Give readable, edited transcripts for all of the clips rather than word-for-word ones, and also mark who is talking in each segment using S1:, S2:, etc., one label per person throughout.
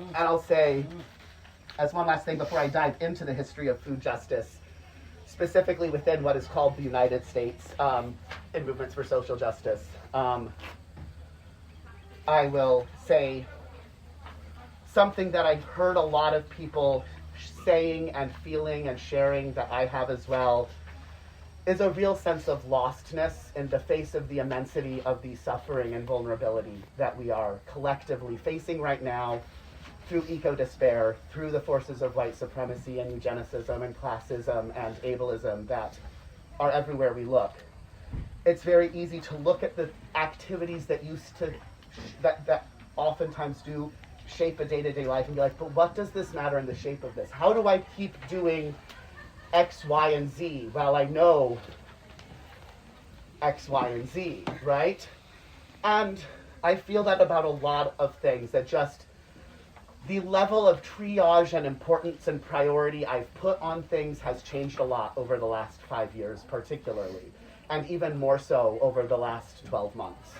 S1: And I'll say, as one last thing before I dive into the history of food justice, specifically within what is called the United States in movements for social justice, I will say something that I've heard a lot of people saying and feeling and sharing, that I have as well, is a real sense of lostness in the face of the immensity of the suffering and vulnerability that we are collectively facing right now through eco-despair, through the forces of white supremacy and eugenicism and classism and ableism that are everywhere we look. It's very easy to look at the activities that that oftentimes do shape a day-to-day life and be like, but what does this matter in the shape of this? How do I keep doing X, Y, and Z while I know X, Y, and Z, right? And I feel that about a lot of things, that just the level of triage and importance and priority I've put on things has changed a lot over the last 5 years, particularly, and even more so over the last 12 months.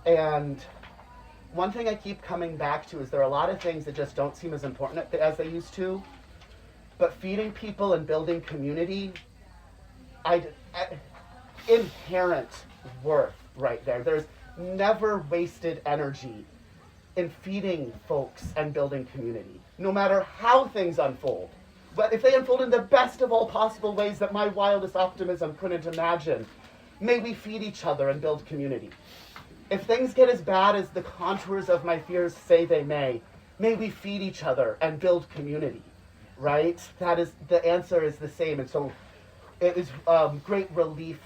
S1: And one thing I keep coming back to is there are a lot of things that just don't seem as important as they used to, but feeding people and building community, inherent worth right there. There's never wasted energy in feeding folks and building community, no matter how things unfold. But if they unfold in the best of all possible ways that my wildest optimism couldn't imagine, may we feed each other and build community. If things get as bad as the contours of my fears say they may we feed each other and build community, right? That is, the answer is the same. And so it is great relief,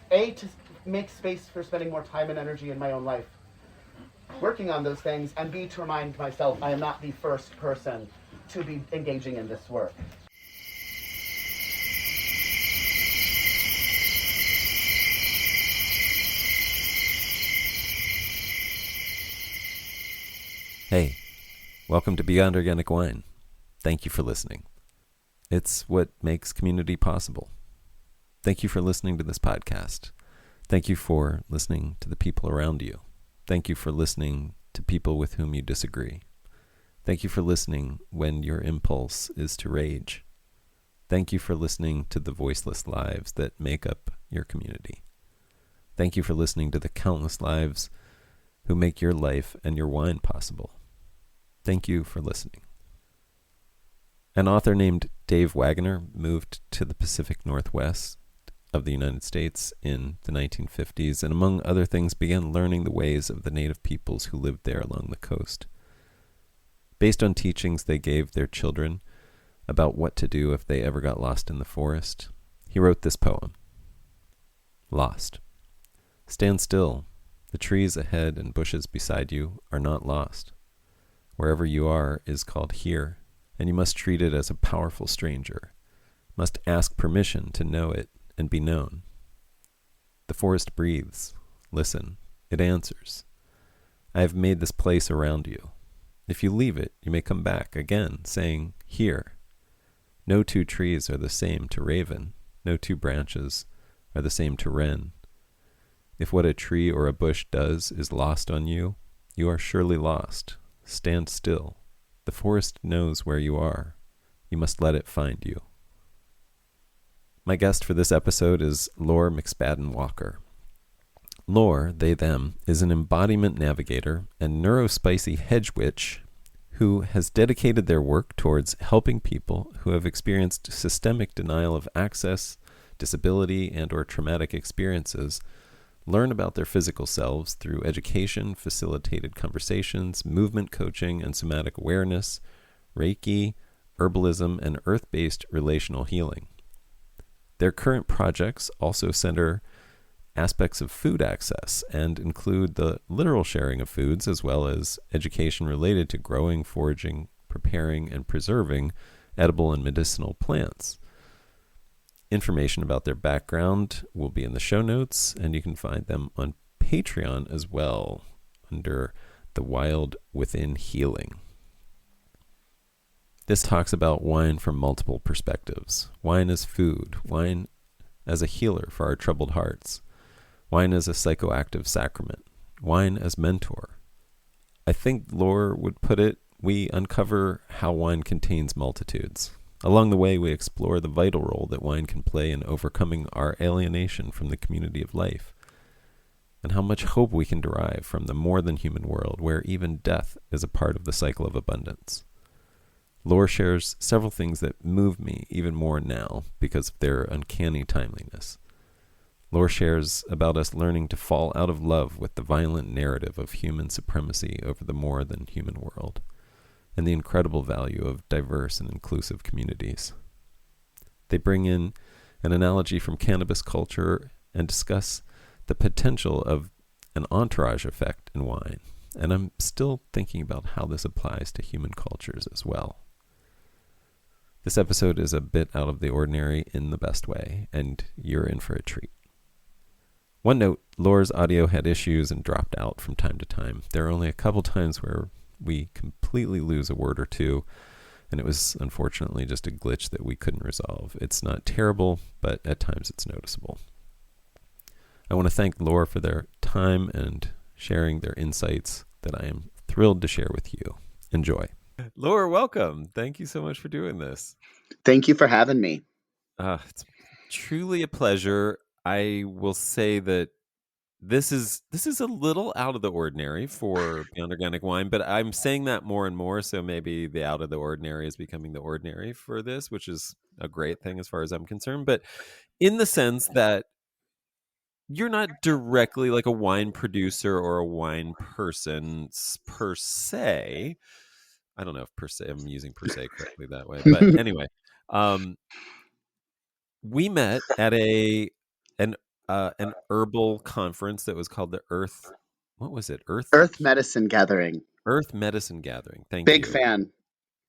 S1: A, to make space for spending more time and energy in my own life working on those things, and B, to remind myself I am not the first person to be engaging in this work.
S2: Hey, welcome to Beyond Organic Wine. Thank you for listening. It's what makes community possible. Thank you for listening to this podcast. Thank you for listening to the people around you. Thank you for listening to people with whom you disagree. Thank you for listening when your impulse is to rage. Thank you for listening to the voiceless lives that make up your community. Thank you for listening to the countless lives who make your life and your wine possible. Thank you for listening. An author named Dave Wagner moved to the Pacific Northwest of the United States in the 1950s, and among other things began learning the ways of the native peoples who lived there along the coast. Based on teachings they gave their children about what to do if they ever got lost in the forest, he wrote this poem. Lost. Stand still. The trees ahead and bushes beside you are not lost. Wherever you are is called here, and you must treat it as a powerful stranger, must ask permission to know it and be known. The forest breathes. Listen. It answers. I have made this place around you. If you leave it, you may come back again, saying, here. No two trees are the same to raven. No two branches are the same to wren. If what a tree or a bush does is lost on you, you are surely lost. Stand still. The forest knows where you are. You must let it find you. My guest for this episode is Lore McSpadden-Walker. Lore, they, them, is an embodiment navigator and neuro-spicy hedge witch who has dedicated their work towards helping people who have experienced systemic denial of access, disability, and or traumatic experiences learn about their physical selves through education, facilitated conversations, movement coaching, and somatic awareness, Reiki, herbalism, and earth-based relational healing. Their current projects also center aspects of food access and include the literal sharing of foods as well as education related to growing, foraging, preparing, and preserving edible and medicinal plants. Information about their background will be in the show notes, and you can find them on Patreon as well under The Wild Within Healing. This talks about wine from multiple perspectives. Wine as food, wine as a healer for our troubled hearts, wine as a psychoactive sacrament, wine as mentor, I think Lore would put it, we uncover how wine contains multitudes. Along the way, we explore the vital role that wine can play in overcoming our alienation from the community of life, and how much hope we can derive from the more than human world where even death is a part of the cycle of abundance. Lore shares several things that move me even more now because of their uncanny timeliness. Lore shares about us learning to fall out of love with the violent narrative of human supremacy over the more than human world, and the incredible value of diverse and inclusive communities. They bring in an analogy from cannabis culture and discuss the potential of an entourage effect in wine, and I'm still thinking about how this applies to human cultures as well. This episode is a bit out of the ordinary in the best way, and you're in for a treat. One note, Lore's audio had issues and dropped out from time to time. There are only a couple times where we completely lose a word or two, and it was unfortunately just a glitch that we couldn't resolve. It's not terrible, but at times it's noticeable. I want to thank Lore for their time and sharing their insights that I am thrilled to share with you. Enjoy. Lore, welcome. Thank you so much for doing this.
S1: Thank you for having me.
S2: It's truly a pleasure. I will say that this is a little out of the ordinary for Beyond Organic Wine, but I'm saying that more and more, so maybe the out of the ordinary is becoming the ordinary for this, which is a great thing as far as I'm concerned. But in the sense that you're not directly like a wine producer or a wine person per se. I don't know if per se I'm using per se correctly that way, but anyway, we met at an herbal conference that was called the Earth. What was it?
S1: Earth Medicine Gathering.
S2: Earth Medicine Gathering. Thank
S1: Big
S2: you.
S1: fan.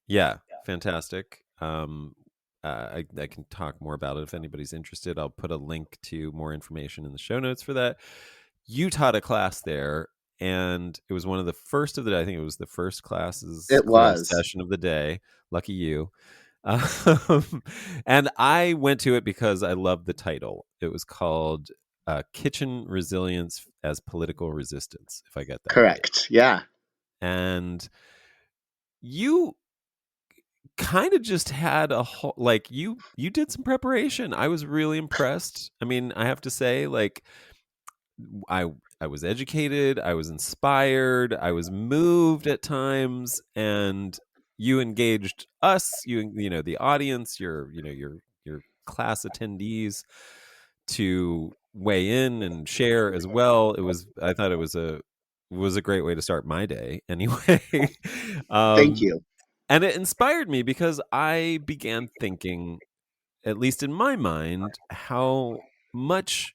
S2: Yeah, fantastic. I can talk more about it if anybody's interested. I'll put a link to more information in the show notes for that. You taught a class there, and it was one of the first of the day. I think it was the first classes
S1: It was.
S2: session of the day. Lucky you. And I went to it because I loved the title. It was called Kitchen Resilience as Political Resistance, if I get that
S1: correct.
S2: right.
S1: Yeah.
S2: And you kind of just had a whole, like, you did some preparation. I was really impressed. I mean, I have to say, like, I was educated, I was inspired, I was moved at times, and you engaged us, you know, the audience, your class attendees to weigh in and share as well. I thought it was a great way to start my day anyway.
S1: Thank you.
S2: And it inspired me because I began thinking, at least in my mind, how much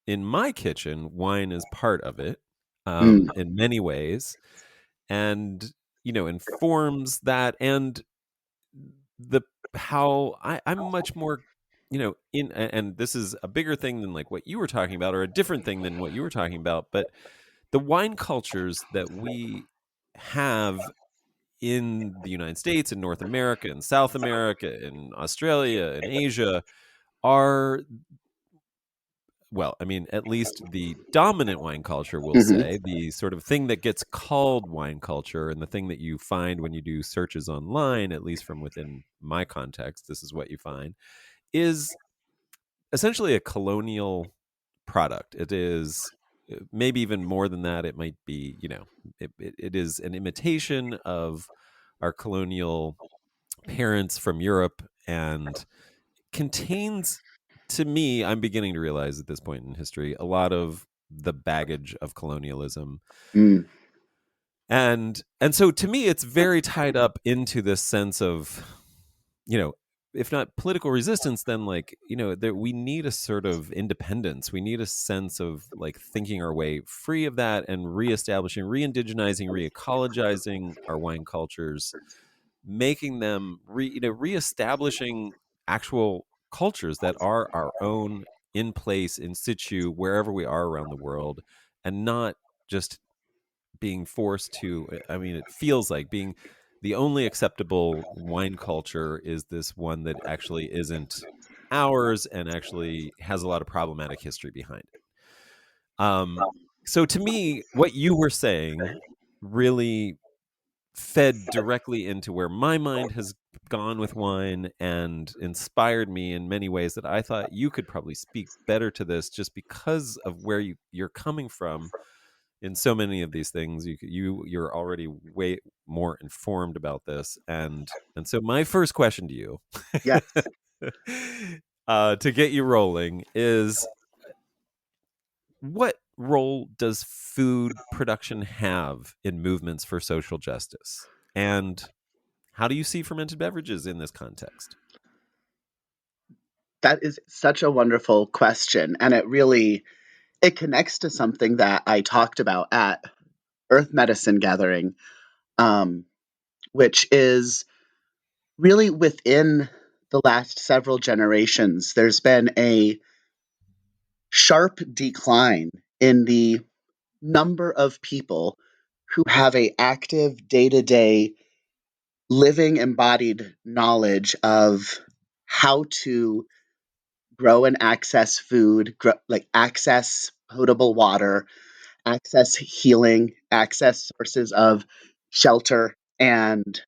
S2: in my kitchen wine is part of it, in many ways, and informs that, and the how I'm much more, and this is a bigger thing than like what you were talking about, or a different thing than what you were talking about, but the wine cultures that we have in the United States, in North America, in South America, in Australia, in Asia, are, well, I mean, at least the dominant wine culture, we'll say, the sort of thing that gets called wine culture, and the thing that you find when you do searches online, at least from within my context, this is what you find, is essentially a colonial product. It is maybe even more than that. It might be, it is an imitation of our colonial parents from Europe, and contains, to me, I'm beginning to realize at this point in history, a lot of the baggage of colonialism. And so to me, it's very tied up into this sense of, if not political resistance, then like, that we need a sort of independence. We need a sense of like thinking our way free of that and reestablishing, re-indigenizing, re-ecologizing our wine cultures, making them reestablishing actual cultures that are our own, in place, in situ, wherever we are around the world, and not just being forced to, I mean, it feels like being the only acceptable wine culture is this one that actually isn't ours and actually has a lot of problematic history behind it. So to me, what you were saying really fed directly into where my mind has gone with wine and inspired me in many ways that I thought you could probably speak better to this just because of where you're coming from in so many of these things. You're already way more informed about this, and so my first question to you
S1: Yes,
S2: to get you rolling is, what role does food production have in movements for social justice? And how do you see fermented beverages in this context?
S1: that is such a wonderful question. And it connects to something that I talked about at Earth Medicine Gathering, um, which is really within the last several generations, there's been a sharp decline in the number of people who have a active day-to-day living embodied knowledge of how to grow and access food, like access potable water, access healing, access sources of shelter and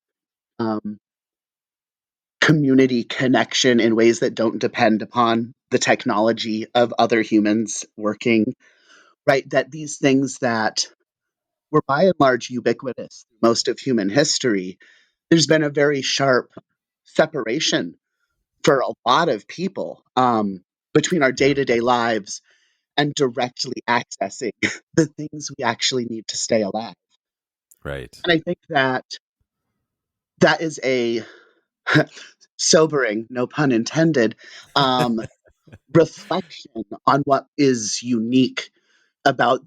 S1: um, community connection in ways that don't depend upon the technology of other humans working, right? That these things that were by and large ubiquitous through most of human history, there's been a very sharp separation for a lot of people between our day
S2: Yeah,
S1: to day lives and directly accessing the things we actually need to stay alive.
S2: right.
S1: And I think that that is a sobering, no pun intended, um, reflection on what is unique about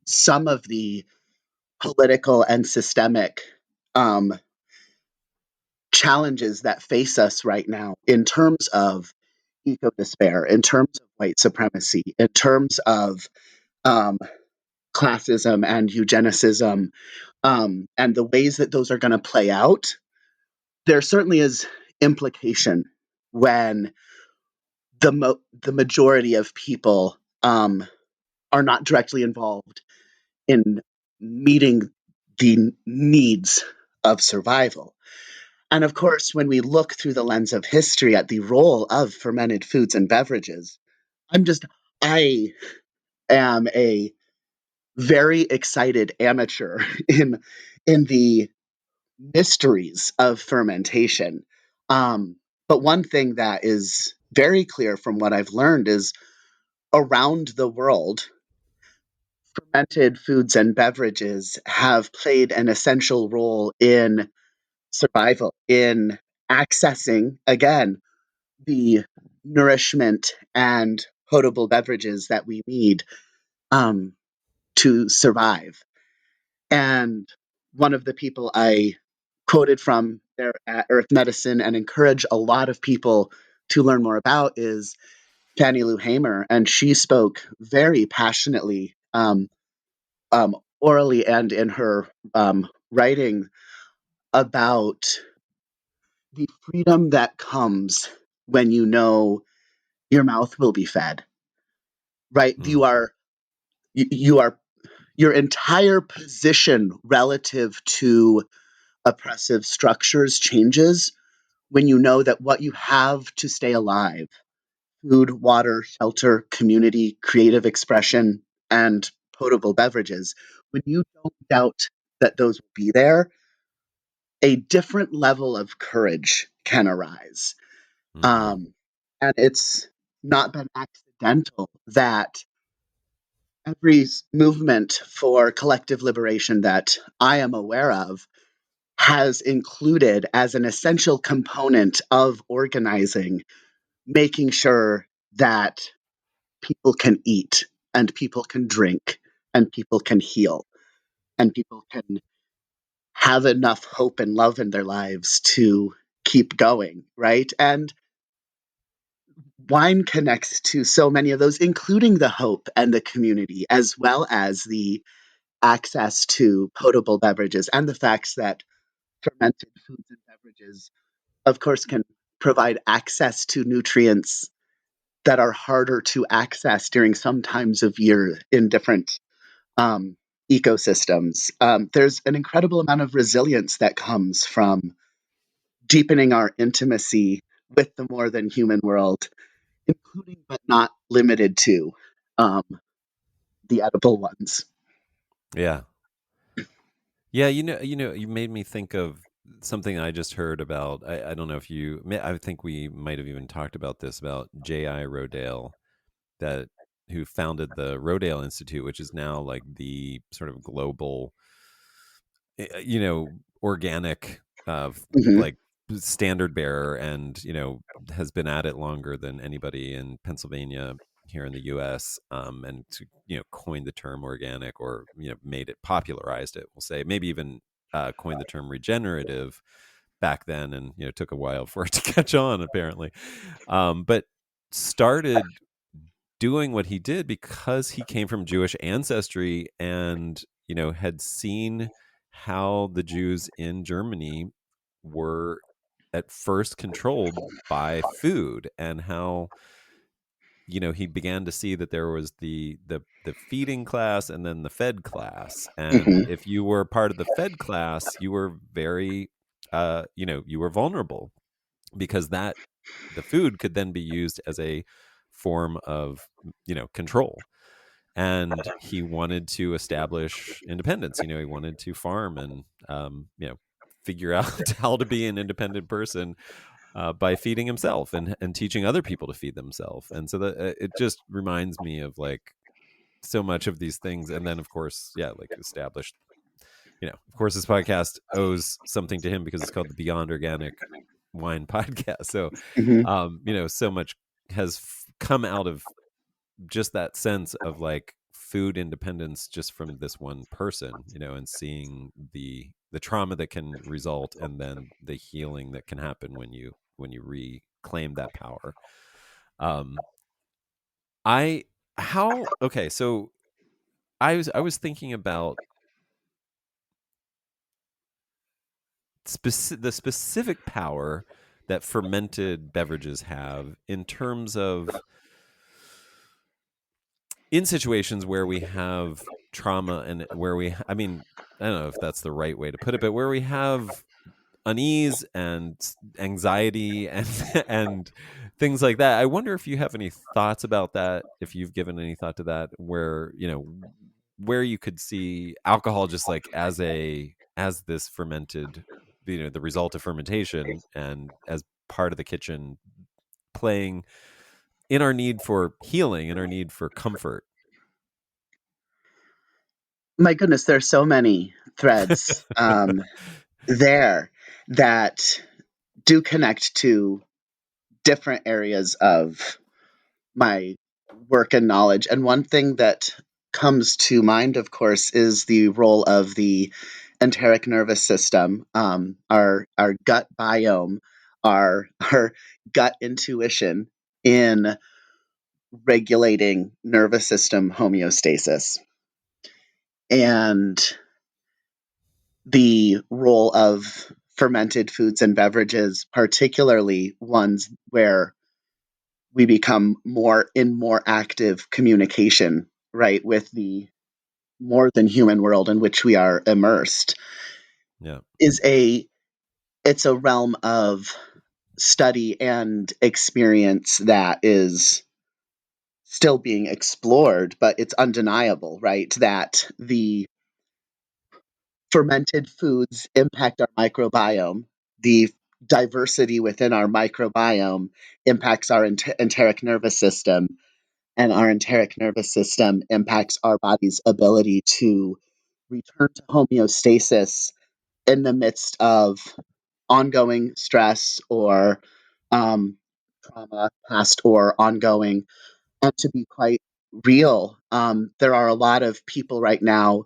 S1: some of the political and systemic um, challenges that face us right now in terms of eco despair, in terms of white supremacy, in terms of um, classism and eugenicism, and the ways that those are going to play out. There certainly is implication when the majority of people are not directly involved in meeting the needs of survival. And of course, when we look through the lens of history at the role of fermented foods and beverages, I'm just, I am a very excited amateur in the mysteries of fermentation. But one thing that is very clear from what I've learned is around the world, fermented foods and beverages have played an essential role in survival, in accessing, again, the nourishment and potable beverages that we need um, to survive. And one of the people I quoted from there at Earth Medicine and encourage a lot of people to learn more about is Fannie Lou Hamer. And she spoke very passionately, orally and in her writing, about the freedom that comes when you know your mouth will be fed, right?
S2: Mm,
S1: You are your entire position relative to oppressive structures changes when you know that what you have to stay alive, food, water, shelter, community, creative expression, and potable beverages, when you don't doubt that those will be there, a different level of courage can arise.
S2: mm-hmm,
S1: Um, and it's not been accidental that movement for collective liberation that I am aware of has included as an essential component of organizing, making sure that people can eat and people can drink and people can heal and people can have enough hope and love in their lives to keep going, right? And wine connects to so many of those, including the hope and the community, as well as the access to potable beverages and the facts that fermented foods and beverages, of course, can provide access to nutrients that are harder to access during some times of year in different ecosystems. There's an incredible amount of resilience that comes from deepening our intimacy with the more than human world, including but not limited to um, the edible ones.
S2: Yeah. Yeah, you made me think of something I just heard about. I don't know if I think we might have even talked about this, about J.I. Rodale, that who founded the Rodale Institute, which is now like the sort of global, organic,
S1: Hmm.
S2: like standard bearer, and has been at it longer than anybody in Pennsylvania here in the U.S. And to coined the term organic, or made it, popularized it. We'll say maybe even coined the term regenerative back then, and took a while for it to catch on apparently, but started doing what he did because he came from Jewish ancestry, and had seen how the Jews in Germany were at first controlled by food, and how he began to see that there was the feeding class and then the fed class, and
S1: Hmm.
S2: if you were part of the fed class, you were very you were vulnerable, because that the food could then be used as a form of control. And he wanted to establish independence. He wanted to farm, and figure out how to be an independent person, by feeding himself, and teaching other people to feed themselves. And so that, it just reminds me of like so much of these things. And then of course, yeah, like established, of course this podcast owes something to him, because it's called the Beyond Organic Wine Podcast. So
S1: Hmm.
S2: so much has come out of just that sense of like food independence, just from this one person, and seeing the trauma that can result, and then the healing that can happen when you reclaim that power. um I how okay so I was thinking about the specific power that fermented beverages have, in terms of, in situations where we have trauma, and where I mean, I don't know if that's the right way to put it, but where we have unease and anxiety, and and things like that. I wonder if you have any thoughts about that, if you've given any thought to that, where where you could see alcohol just like as this fermented, the result of fermentation, and as part of the kitchen, playing in our need for healing, in our need for comfort.
S1: My goodness, there's so many threads there that do connect to different areas of my work and knowledge. And one thing that comes to mind, of course, is the role of the enteric nervous system, our gut biome, our gut intuition in regulating nervous system homeostasis, and the role of fermented foods and beverages, particularly ones where we become more active communication, right, with the more than human world in which we are immersed,
S2: Yeah.
S1: is it's a realm of study and experience that is still being explored, but it's undeniable, right, that the fermented foods impact our microbiome. The diversity within our microbiome impacts our enteric nervous system, and our enteric nervous system impacts our body's ability to return to homeostasis in the midst of ongoing stress or um, trauma, past or ongoing. And to be quite real, there are a lot of people right now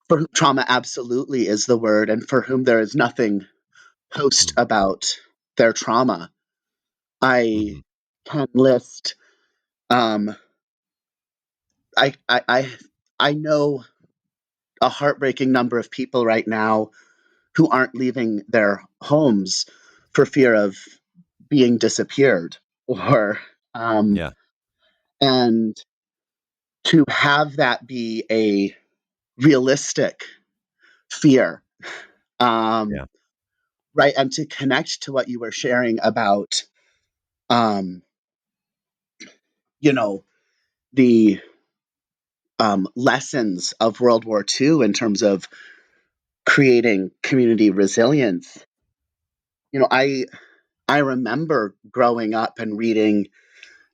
S1: for whom trauma absolutely is the word, and for whom there is nothing post
S2: Mm-hmm.
S1: about their trauma. I
S2: Mm-hmm.
S1: can list. Um, I, I I I know a heartbreaking number of people right now who aren't leaving their homes for fear of being disappeared, or
S2: Yeah.
S1: and to have that be a realistic fear. Um,
S2: Yeah.
S1: right. And to connect to what you were sharing about, um, you know, the lessons of World War II in terms of creating community resilience. I remember growing up and reading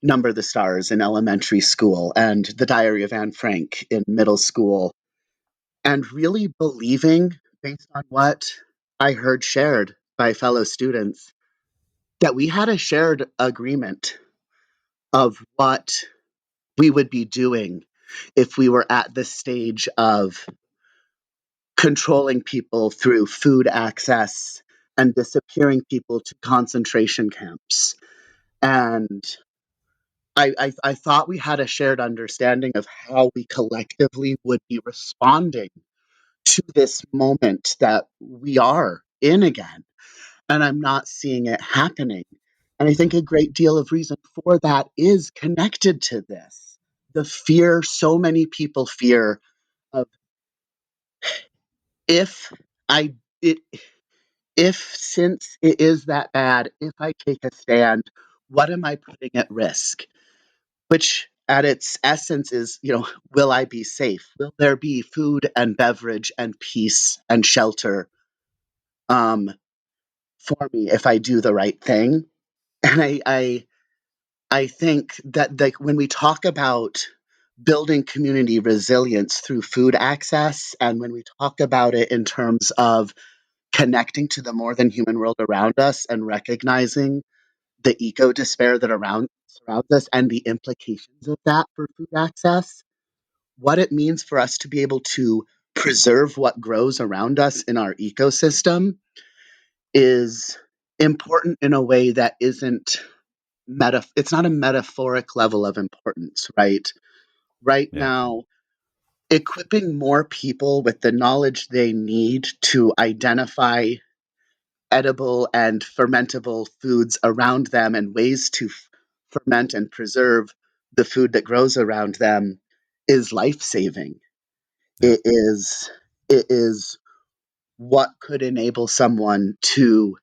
S1: Number the Stars in elementary school and The Diary of Anne Frank in middle school, and really believing, based on what I heard shared by fellow students, that we had a shared agreement of what we would be doing if we were at the stage of controlling people through food access and disappearing people to concentration camps. And I thought we had a shared understanding of how we collectively would be responding to this moment that we are in again. And I'm not seeing it happening. And I think
S2: Mm.
S1: a great deal of reason for that is connected to this. The fear so many people fear of, if I it if since it is that bad, if I take a stand, what am I putting at risk? Which at its essence is, will I be safe? Will there be food and beverage and peace and shelter um, for me if I do the right thing? And I think that, like, when we talk about building community resilience through food access, and when we talk about it in terms of connecting to the more than human world around us and recognizing the eco despair that surrounds us and the implications of that for food access, what it means for us to be able to preserve what grows around us in our ecosystem is important in a way that isn't it's not a metaphoric level of importance, right? Right
S2: Yeah.
S1: now, equipping more people with the knowledge they need to identify edible and fermentable foods around them and ways to ferment and preserve the food that grows around them is life-saving.
S2: Yeah.
S1: It is what could enable someone to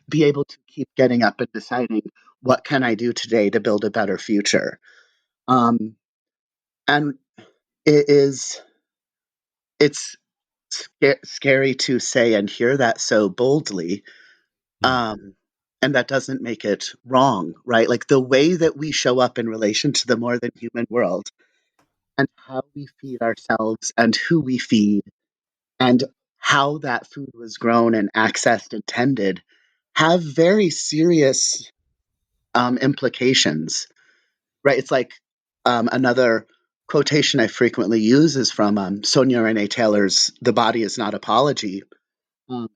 S1: be able to keep getting up and deciding, what can I do today to build a better future. um, and it is it's scary to say and hear that so boldly.
S2: Mm.
S1: um, and that doesn't make it wrong, right? Like, the way that we show up in relation to the more than human world, and how we feed ourselves and who we feed, and how that food was grown and accessed and tended, have very serious implications, right? It's like, another quotation I frequently use is from Sonia Renee Taylor's "The Body Is Not Apology," and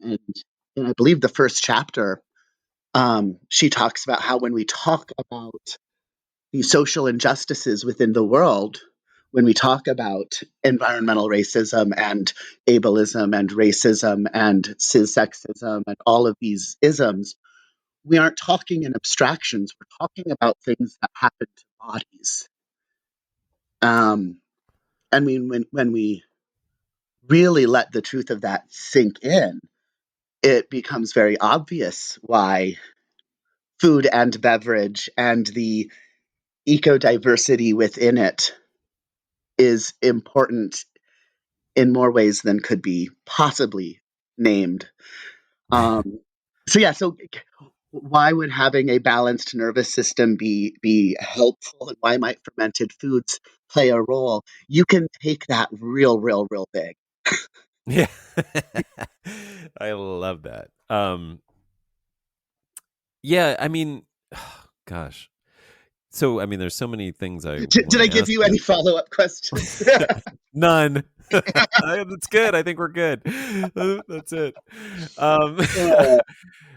S1: in, I believe, the first chapter, she talks about how, when we talk about the social injustices within the world, when we talk about environmental racism and ableism and racism and cis sexism and all of these isms, we aren't talking in abstractions. We're talking about things that happen to bodies. Um, I mean, when we really let the truth of that sink in, it becomes very obvious why food and beverage and the eco diversity within it is important in more ways than could be possibly named. Um, so yeah, so why would having a balanced nervous system be helpful, and why might fermented foods play a role? You can take that real big.
S2: Yeah. I love that. Yeah, I mean, gosh. So, I mean, there's so many things I
S1: Did
S2: want
S1: I
S2: to
S1: give
S2: ask
S1: you
S2: you.
S1: any follow-up questions?
S2: None. That's good. I think we're good. That's it. Um,
S1: Uh,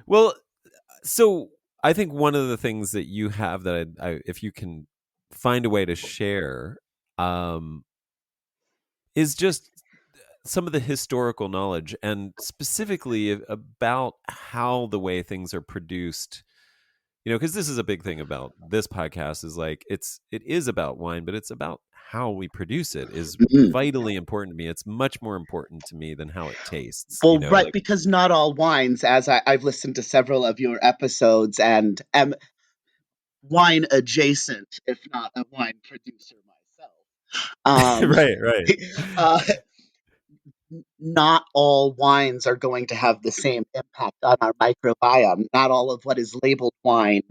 S2: well, so I think one of the things that you have that if you can find a way to share, um, is just some of the historical knowledge, and specifically about how the way things are produced because this is a big thing about this podcast is like it is about wine, but it's about how we produce it is
S1: Mm.
S2: vitally important to me. It's much more important to me than how it tastes,
S1: Well, right,
S2: like
S1: because not all wines, as I've listened to several of your episodes and am wine adjacent, if not a wine producer myself.
S2: right, right.
S1: Uh, not all wines are going to have the same impact on our microbiome. Not all of what is labeled wine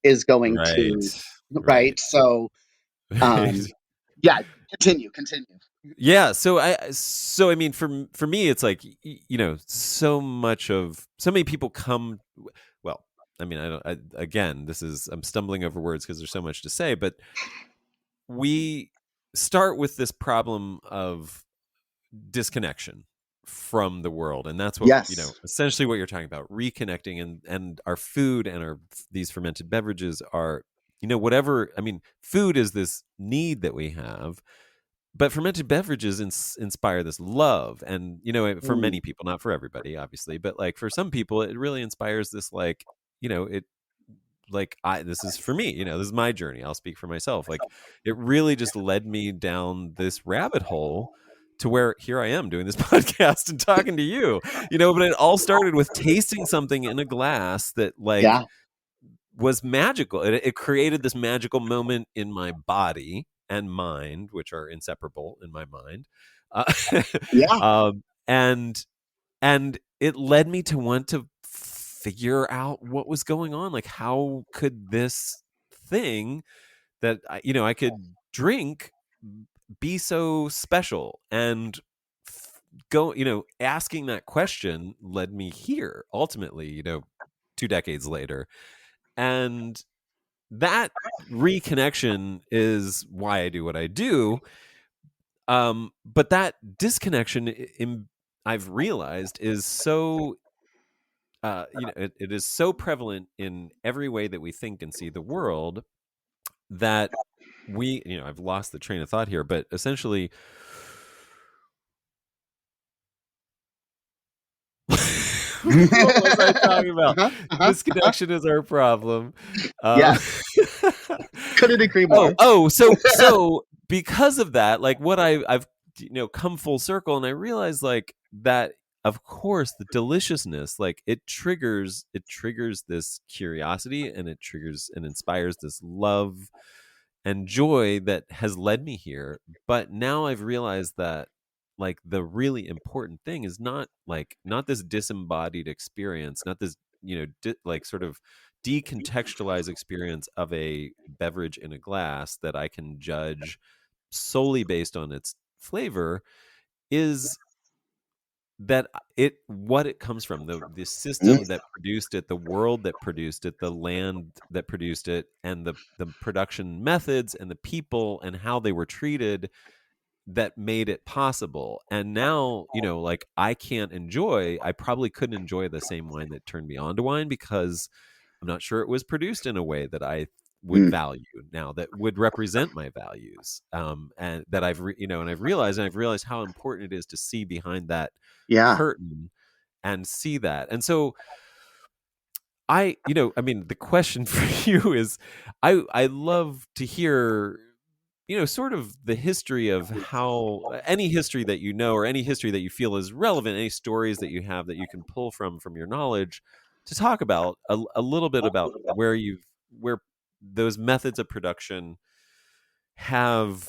S1: is going
S2: Right.
S1: to,
S2: Right.
S1: right? So, um,
S2: Right.
S1: yeah, continue.
S2: Yeah, so I mean for me it's like so many people come well, I mean I don't again, this is I'm stumbling over words because there's so much to say, but we start with this problem of disconnection from the world, and that's what
S1: Yes.
S2: essentially what you're talking about, reconnecting, and our food and our these fermented beverages are whatever. I mean, food is this need that we have, but fermented beverages inspire this love, and for
S1: Mm.
S2: many people, not for everybody obviously, but like for some people it really inspires this, like it like I this is for me, this is my journey, I'll speak for myself, like it really just led me down this rabbit hole to where here I am doing this podcast and talking to you, but it all started with tasting something in a glass that like
S1: Yeah.
S2: was magical. It created this magical moment in my body and mind, which are inseparable in my mind, uh,
S1: Yeah.
S2: and it led me to want to figure out what was going on. Like, how could this thing that I could drink be so special? And go, asking that question led me here. Ultimately, 2 decades later, and that reconnection is why I do what I do. But that disconnection I've realized is so it is so prevalent in every way that we think and see the world that I've lost the train of thought here, but essentially what was I talking about?
S1: Uh-huh, uh-huh.
S2: Disconnection is our problem. Um,
S1: Yes. Couldn't agree
S2: oh,
S1: more.
S2: so because of that, like what I've come full circle, and I realized like that. Of course, the deliciousness, like it triggers this curiosity, and it triggers and inspires this love and joy that has led me here. But now I've realized that like the really important thing is not this disembodied experience, not this like sort of decontextualized experience of a beverage in a glass that I can judge solely based on its flavor, is that what it comes from, the
S1: Mm.
S2: system that produced it, the world that produced it, the land that produced it, and the production methods and the people and how they were treated that made it possible. And now, like I probably couldn't enjoy the same wine that turned me on to wine, because I'm not sure it was produced in a way that I would
S1: Mm.
S2: value now, that would represent my values. And that I've realized how important it is to see behind that
S1: Yeah.
S2: curtain and see that. And so I mean, the question for you is, I love to hear, sort of the history of how, any history that or any history that you feel is relevant, any stories that you have that you can pull from your knowledge, to talk about a little bit about where those methods of production have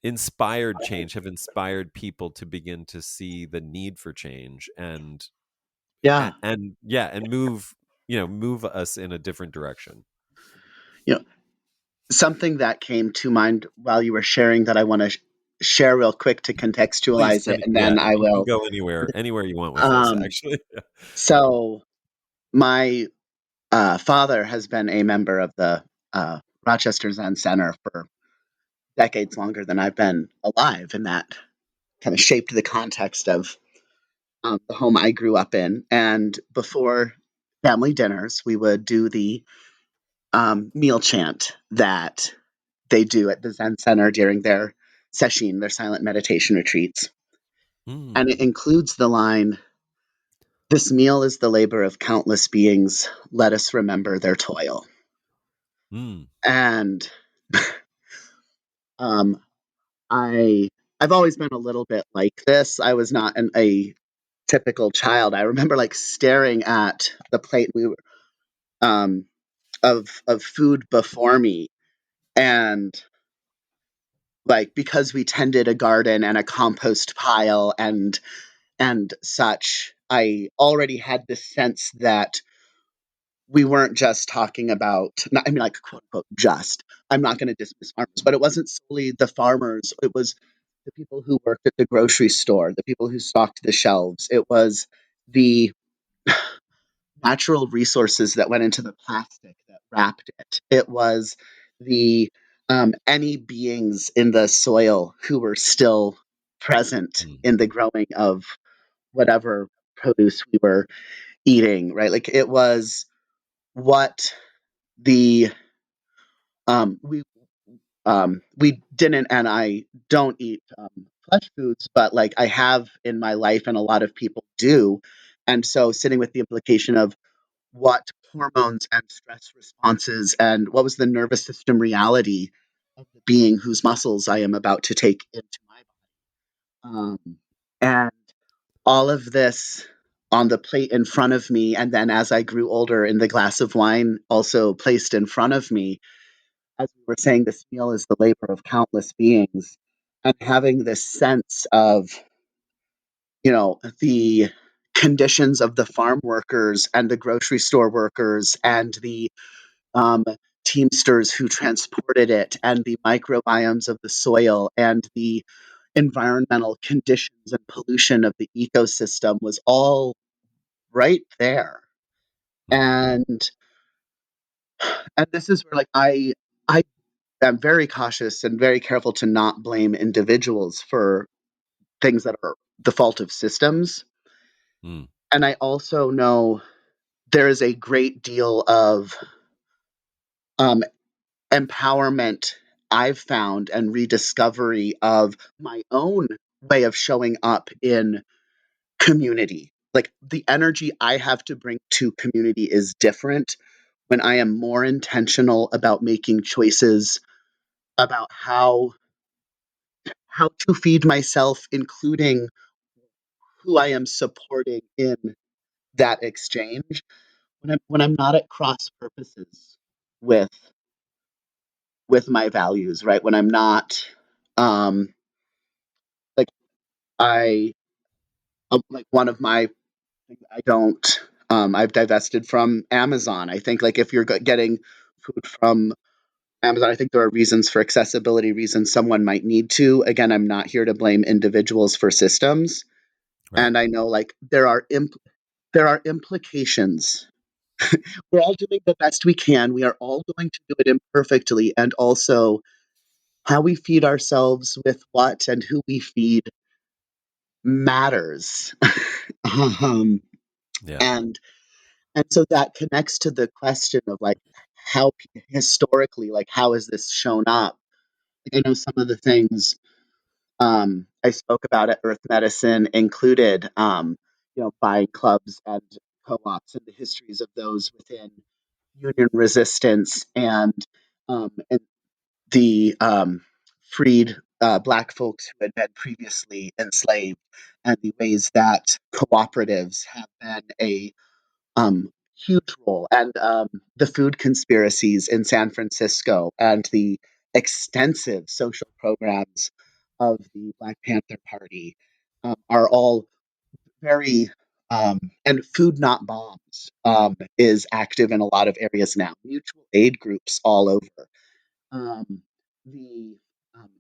S2: inspired change, have inspired people to begin to see the need for change,
S1: Yeah.
S2: and move us in a different direction.
S1: You know, something that came to mind while you were sharing that I want to share real quick to
S2: Please,
S1: contextualize it, and
S2: yeah,
S1: then I
S2: you can
S1: will.
S2: go anywhere you want with this,
S1: Um,
S2: actually.
S1: so my father has been a member of the Rochester Zen Center for decades longer than I've been alive, and that kind of shaped the context of the home I grew up in. And before family dinners, we would do the meal chant that they do at the Zen Center during their session, their silent meditation retreats. And it
S2: Mm.
S1: includes the line, This meal is the labor of countless beings. Let us remember their toil.
S2: Mm.
S1: And um, I've always been a little bit like this. I was not a typical child. I remember like staring at the plate um, of food before me, and like because we tended a garden and a compost pile and such, I already had this sense that we weren't just talking about, I mean, like, quote unquote, just. I'm not going to dismiss farmers, but it wasn't solely the farmers. It was the people who worked at the grocery store, the people who stocked the shelves. It was the natural resources that went into the plastic that wrapped it. It was the any beings in the soil who were still present
S2: Mm.
S1: in the growing of whatever produce we were eating, right? Like it was what the we we didn't, and I don't eat flesh foods, but like I have in my life, and a lot of people do, and so sitting with the implication of what hormones and stress responses and what was the nervous system reality of the being whose muscles I am about to take into my body, and all of this on the plate in front of me, and then as I grew older, in the glass of wine also placed in front of me. As we were saying, this meal is the labor of countless beings, and having this sense of, the conditions of the farm workers and the grocery store workers and the um, teamsters who transported it and the microbiomes of the soil and the environmental conditions and pollution of the ecosystem was all right there.
S2: Mm.
S1: And this is where like I am very cautious and very careful to not blame individuals for things that are the fault of systems.
S2: Mm.
S1: And I also know there is a great deal of um, empowerment I've found and rediscovery of my own way of showing up in community. Like the energy I have to bring to community is different when I am more intentional about making choices about how to feed myself, including who I am supporting in that exchange. When I'm not at cross purposes with with my values, right? When I'm not um like I like one of my I don't I've divested from Amazon. I think like if you're getting food from Amazon, I think there are reasons for accessibility reasons someone might need to. Again, I'm not here to blame individuals for systems,
S2: Right.
S1: and I know like there are implications. We're all doing the best we can. We are all going to do it imperfectly, and also how we feed ourselves with what and who we feed matters. um,
S2: Yeah.
S1: and and so that connects to the question of like how historically, like how has this shown up? I know some of the things I spoke about at Earth Medicine included, buying clubs and co-ops and the histories of those within union resistance and the freed Black folks who had been previously enslaved, and the ways that cooperatives have been a huge role, and the food conspiracies in San Francisco, and the extensive social programs of the Black Panther Party are all very and food not bombs is active in a lot of areas now. Mutual aid groups all over. Um, the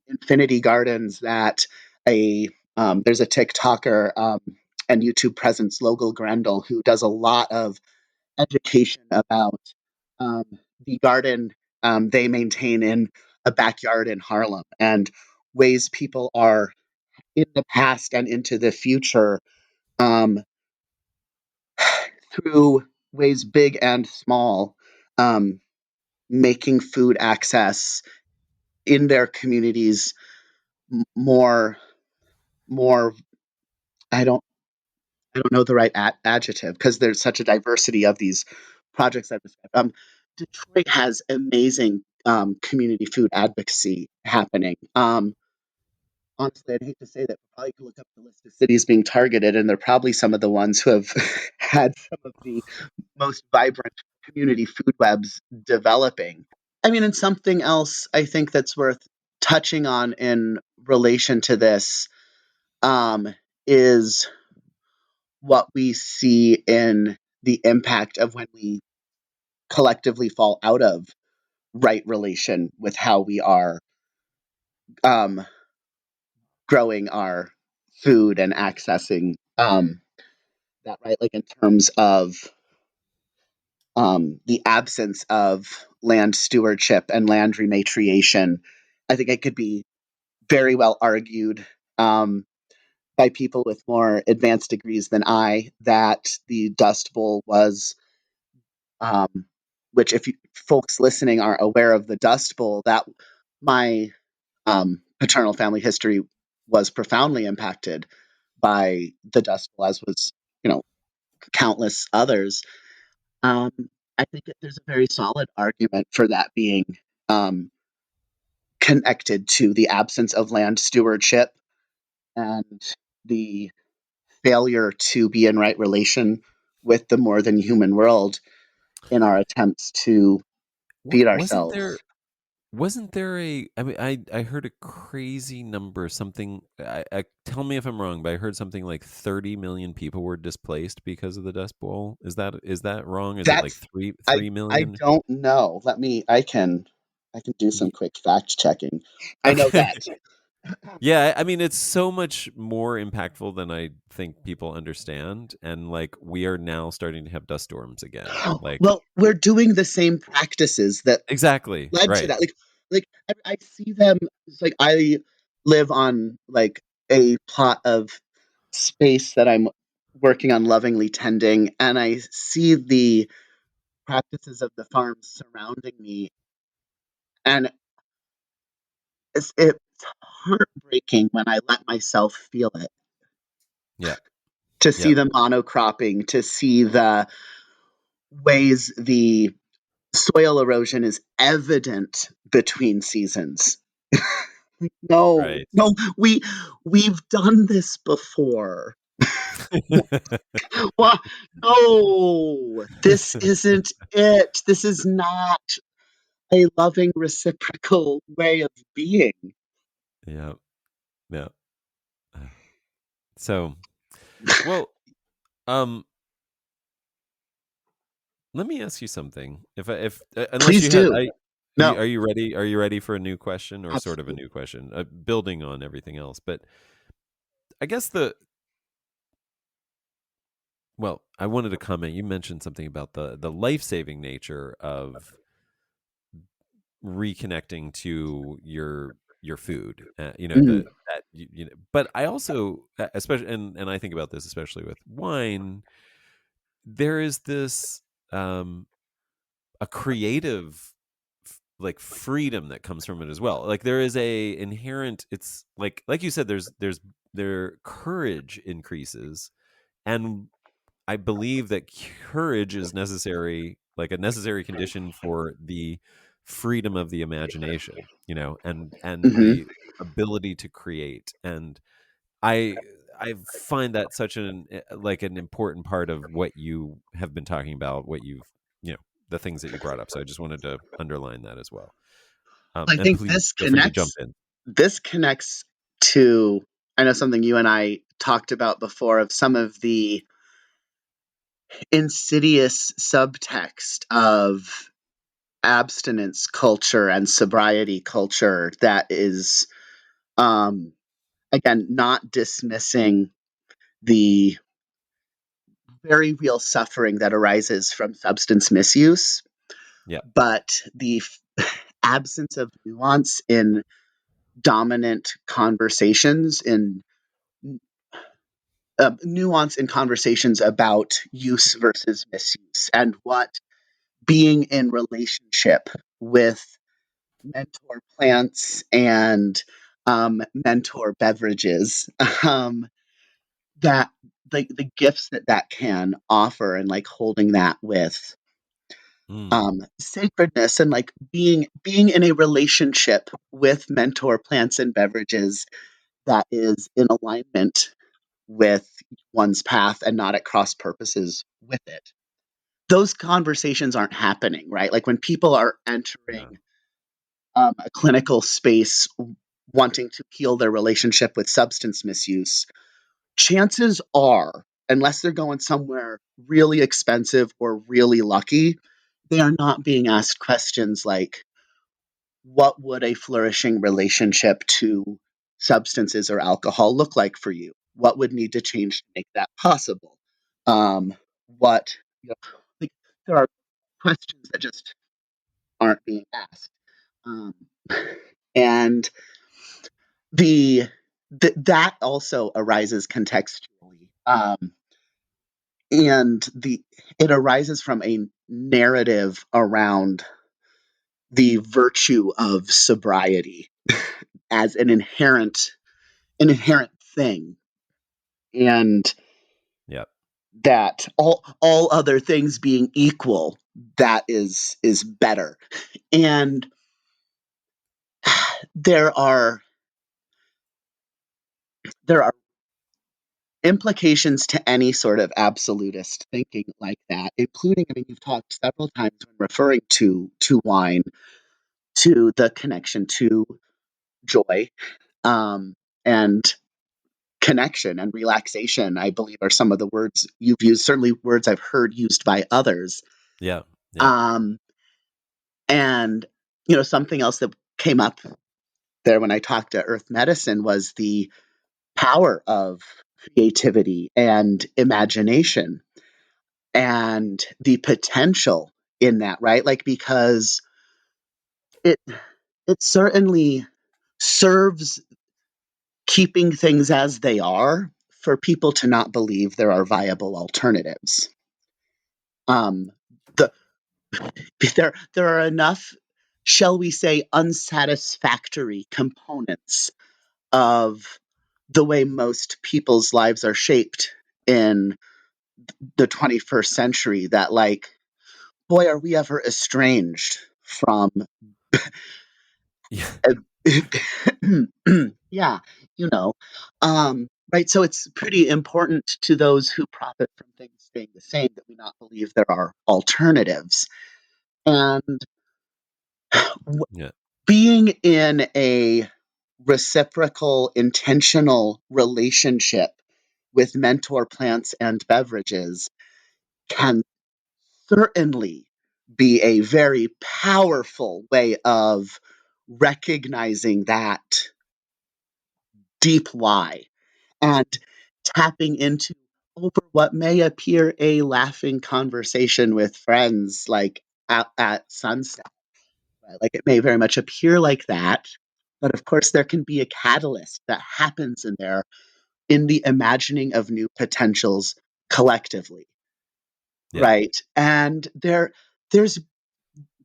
S1: infinity gardens that a there's a TikToker and YouTube presence, Logal Grendel, who does a lot of education about um, the garden they maintain in a backyard in Harlem, and ways people are in the past and into the future um, through ways big and small, um, making food access in their communities more more I don't I don't know the right adjective because there's such a diversity of these projects I've described. Detroit has amazing community food advocacy happening. Honestly, I'd hate to say that, but probably could look up the list of cities being targeted, and they're probably some of the ones who have had some of the most vibrant community food webs developing. I mean, and something else I think that's worth touching on in relation to this is what we see in the impact of when we collectively fall out of right relation with how we are um, growing our food and accessing that, right? Like in terms of the absence of land stewardship and land rematriation, I think it could be very well argued by people with more advanced degrees than I that the Dust Bowl was, um, which if you, folks listening are aware of the Dust Bowl, that my paternal family history was profoundly impacted by the Dust Bowl, as was, you know, countless others. Um, I think that there's a very solid argument for that being um, connected to the absence of land stewardship and the failure to be in right relation with the more than human world in our attempts to feed
S2: Wasn't there
S1: ourselves.
S2: I mean, I heard a crazy number, something, tell me if I'm wrong, but I heard something like 30 million people were displaced because of the Dust Bowl. Is that wrong? Is it like
S1: That's
S2: three
S1: I
S2: million?
S1: don't know. Let me I can do some
S2: Ye-
S1: quick fact checking. I know
S2: Okay.
S1: that.
S2: Yeah, I mean, it's so much more impactful than I think people understand, and like we are now starting to have dust storms again. Like
S1: Well, we're doing the same practices that
S2: exactly,
S1: led to
S2: right.
S1: that. Like I see them. It's like I live on like a plot of space that I'm working on lovingly tending, and I see the practices of the farms surrounding me, and it's heartbreaking when I let myself feel it.
S2: Yeah.
S1: To see
S2: Yep.
S1: the monocropping, to see the ways the soil erosion is evident between seasons. No,
S2: Right.
S1: no, we've done this before. What? No, this isn't it. This is not a loving reciprocal way of being.
S2: Yeah. Yeah. So, well, um, let me ask you something. If unless
S1: Please
S2: you had,
S1: do. No,
S2: are you ready? Are you ready for a new question or sort of a
S1: absolutely.
S2: new question, building on everything else? But I guess I wanted to comment. You mentioned something about the life saving nature of reconnecting to your food.
S1: Mhm,
S2: But I also, especially, and I think about this especially with wine. There is this a creative like freedom that comes from it as well. Like there is a inherent, it's like you said, their courage increases, and I believe that courage is necessary, like a necessary condition for the freedom of the imagination, and
S1: mhm.
S2: the ability to create. And I I find that such like an important part of what you have been talking about, what you've, the things that you brought up. So I just wanted to underline that as well.
S1: I
S2: And
S1: think
S2: please feel free to jump in.
S1: this connects to, I know, something you and I talked about before, of some of the insidious subtext of abstinence culture and sobriety culture that is, um, again, not dismissing the very real suffering that arises from substance misuse,
S2: Yeah.
S1: but the absence of nuance in dominant conversations, in nuance in conversations about use versus misuse, and what being in relationship with mentor plants and mentor beverages, that the gifts that that can offer, and like holding that with
S2: Mm.
S1: sacredness, and like being in a relationship with mentor plants and beverages that is in alignment with one's path and not at cross purposes with it. Those conversations aren't happening, right? Like when people are
S2: Yeah.
S1: entering a clinical space wanting to heal their relationship with substance misuse, chances are, unless they're going somewhere really expensive or really lucky, they are not being asked questions like, what would a flourishing relationship to substances or alcohol look like for you? What would need to change to make that possible? What, you know, like, there are questions that just aren't being asked. Um, and that also arises contextually. And it arises from a narrative around the virtue of sobriety as an inherent thing, and
S2: Yep.
S1: that all other things being equal, that is better. And there are there are implications to any sort of absolutist thinking like that, including, I mean, you've talked several times when referring to wine, to the connection to joy, and connection and relaxation, I believe, are some of the words you've used, certainly words I've heard used by others.
S2: Yeah. Yeah.
S1: Um, and, something else that came up there when I talked to Earth Medicine was the power of creativity and imagination, and the potential in that, right? Like, because it it certainly serves keeping things as they are for people to not believe there are viable alternatives. Um, the there are enough, shall we say, unsatisfactory components of the way most people's lives are shaped in the 21st century, that, like, boy, are we ever estranged from
S2: Yeah.
S1: yeah, you know. Right. So it's pretty important to those who profit from things staying the same that we not believe there are alternatives. And w-
S2: Yeah.
S1: being in a reciprocal, intentional relationship with mentor plants and beverages can certainly be a very powerful way of recognizing that deep lie, and tapping into, over what may appear a laughing conversation with friends, like at sunset. Right? Like, it may very much appear like that, but of course there can be a catalyst that happens in there, in the imagining of new potentials collectively,
S2: Yeah.
S1: right? And there's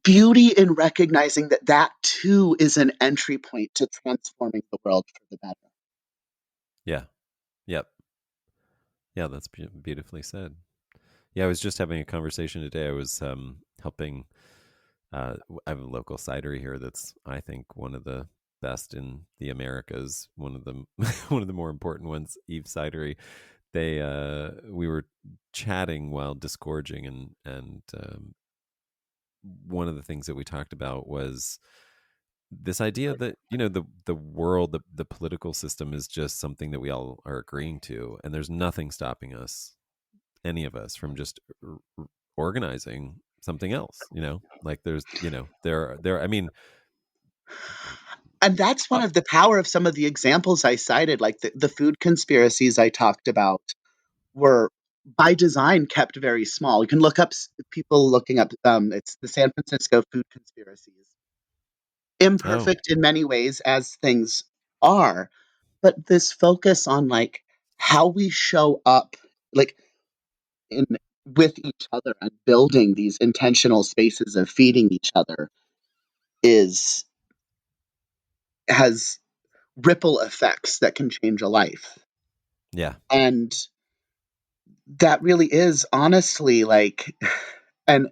S1: beauty in recognizing that that too is an entry point to transforming the world for the better.
S2: Yeah. Yep. Yeah. That's beautifully said. Yeah. I was just having a conversation today. I was helping. I have a local cidery here that's, I think, one of the best in the Americas. One of the one of the more important ones, Eve Cidery. We were chatting while disgorging, and one of the things that we talked about was this idea that, the world, the political system is just something that we all are agreeing to, and there's nothing stopping us, any of us, from just organizing something else. Like there's, there. I mean,
S1: And that's one of the power of some of the examples I cited, like the food conspiracies I talked about were by design kept very small. You can look up people looking up, it's the San Francisco food conspiracies.
S2: oh,
S1: Imperfect in many ways as things are, but this focus on, like, how we show up, like, in with each other and building these intentional spaces of feeding each other, is has ripple effects that can change a life.
S2: yeah,
S1: And that really is honestly like, and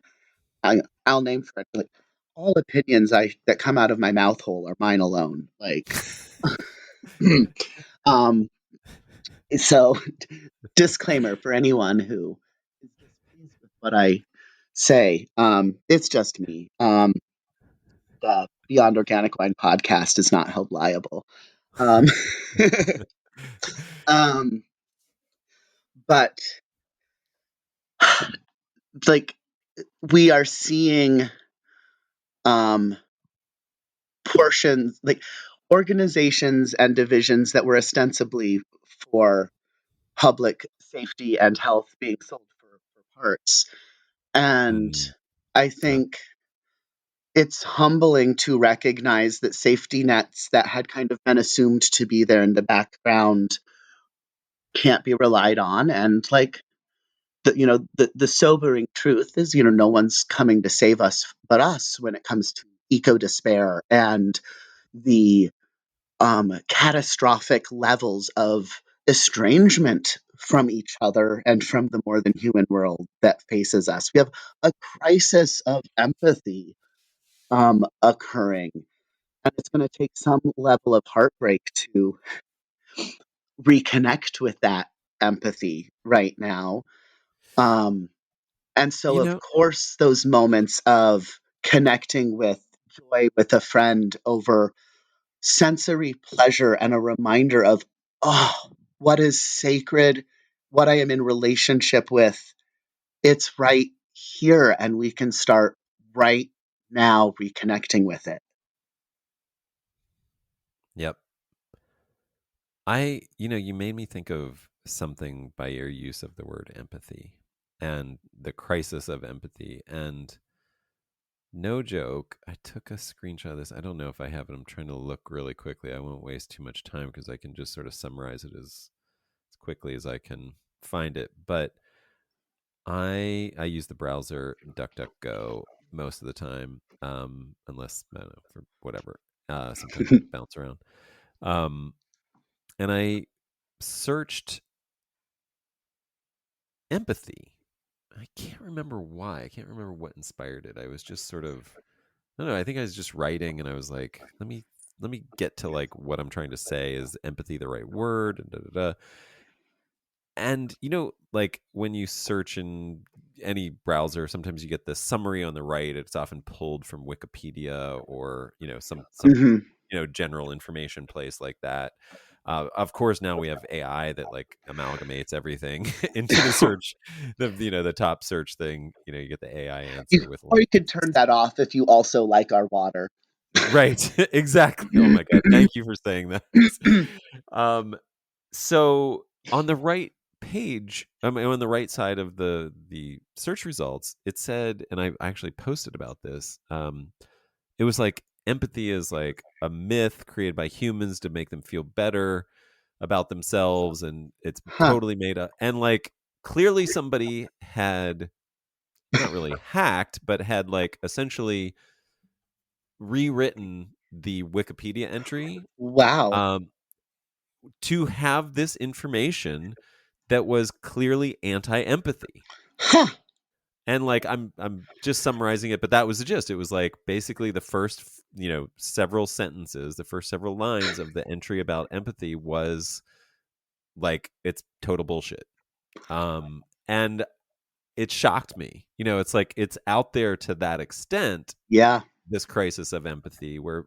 S1: I'll name for it. Like all opinions that come out of my mouth hole are mine alone. Like, um, so disclaimer for anyone who is displeased with what I say. It's just me. The Beyond Organic Wine podcast is not held liable. Um, um, but like we are seeing um, portions, like organizations and divisions that were ostensibly for public safety and health being sold for parts. And
S2: Mm,
S1: I
S2: yep.
S1: think it's humbling to recognize that safety nets that had kind of been assumed to be there in the background can't be relied on. And like, the sobering truth is, no one's coming to save us but us when it comes to eco despair and the catastrophic levels of estrangement from each other and from the more than human world that faces us. We have a crisis of empathy occurring, and it's going to take some level of heartbreak to reconnect with that empathy right now. Um, and so,
S2: You
S1: of
S2: know,
S1: course, those moments of connecting with joy with a friend over sensory pleasure and a reminder of, oh, what is sacred, what I am in relationship with, it's right here, and we can start right now reconnecting with it.
S2: yep. You made me think of something by your use of the word empathy and the crisis of empathy. And no joke, I took a screenshot of this. I don't know if I have it. I'm trying to look really quickly. I won't waste too much time because I can just sort of summarize it as quickly as I can find it. But I use the browser DuckDuckGo most of the time, unless I don't know for whatever. Sometimes I bounce around, um, and I searched empathy. I can't remember why. I can't remember what inspired it. I was just sort of I don't know. I think I was just writing, and I was like, let me get to like what I'm trying to say. Is empathy the right word? And da da da. And like when you search in any browser, sometimes you get the summary on the right. It's often pulled from Wikipedia or some
S1: Hmm.
S2: general information place like that. Of course, now we have AI that like amalgamates everything into the search, the top search thing. You get the AI answer with
S1: Or you
S2: links.
S1: could turn that off if you also like our water.
S2: Right. Exactly. Oh my God. Thank you for saying that. Um, so on the right page, I mean, on the right side of the search results, it said, and I actually posted about this. It was like empathy is like a myth created by humans to make them feel better about themselves, and it's
S1: Huh.
S2: totally made up. And like clearly somebody had not really hacked, but had like essentially rewritten the Wikipedia entry
S1: Wow.
S2: um, to have this information that was clearly anti-empathy.
S1: Huh.
S2: And like I'm just summarizing it, but that was the gist. It was like basically the first several sentences, the first several lines of the entry about empathy was like it's total bullshit. And it shocked me. It's like it's out there to that extent,
S1: Yeah.
S2: this crisis of empathy where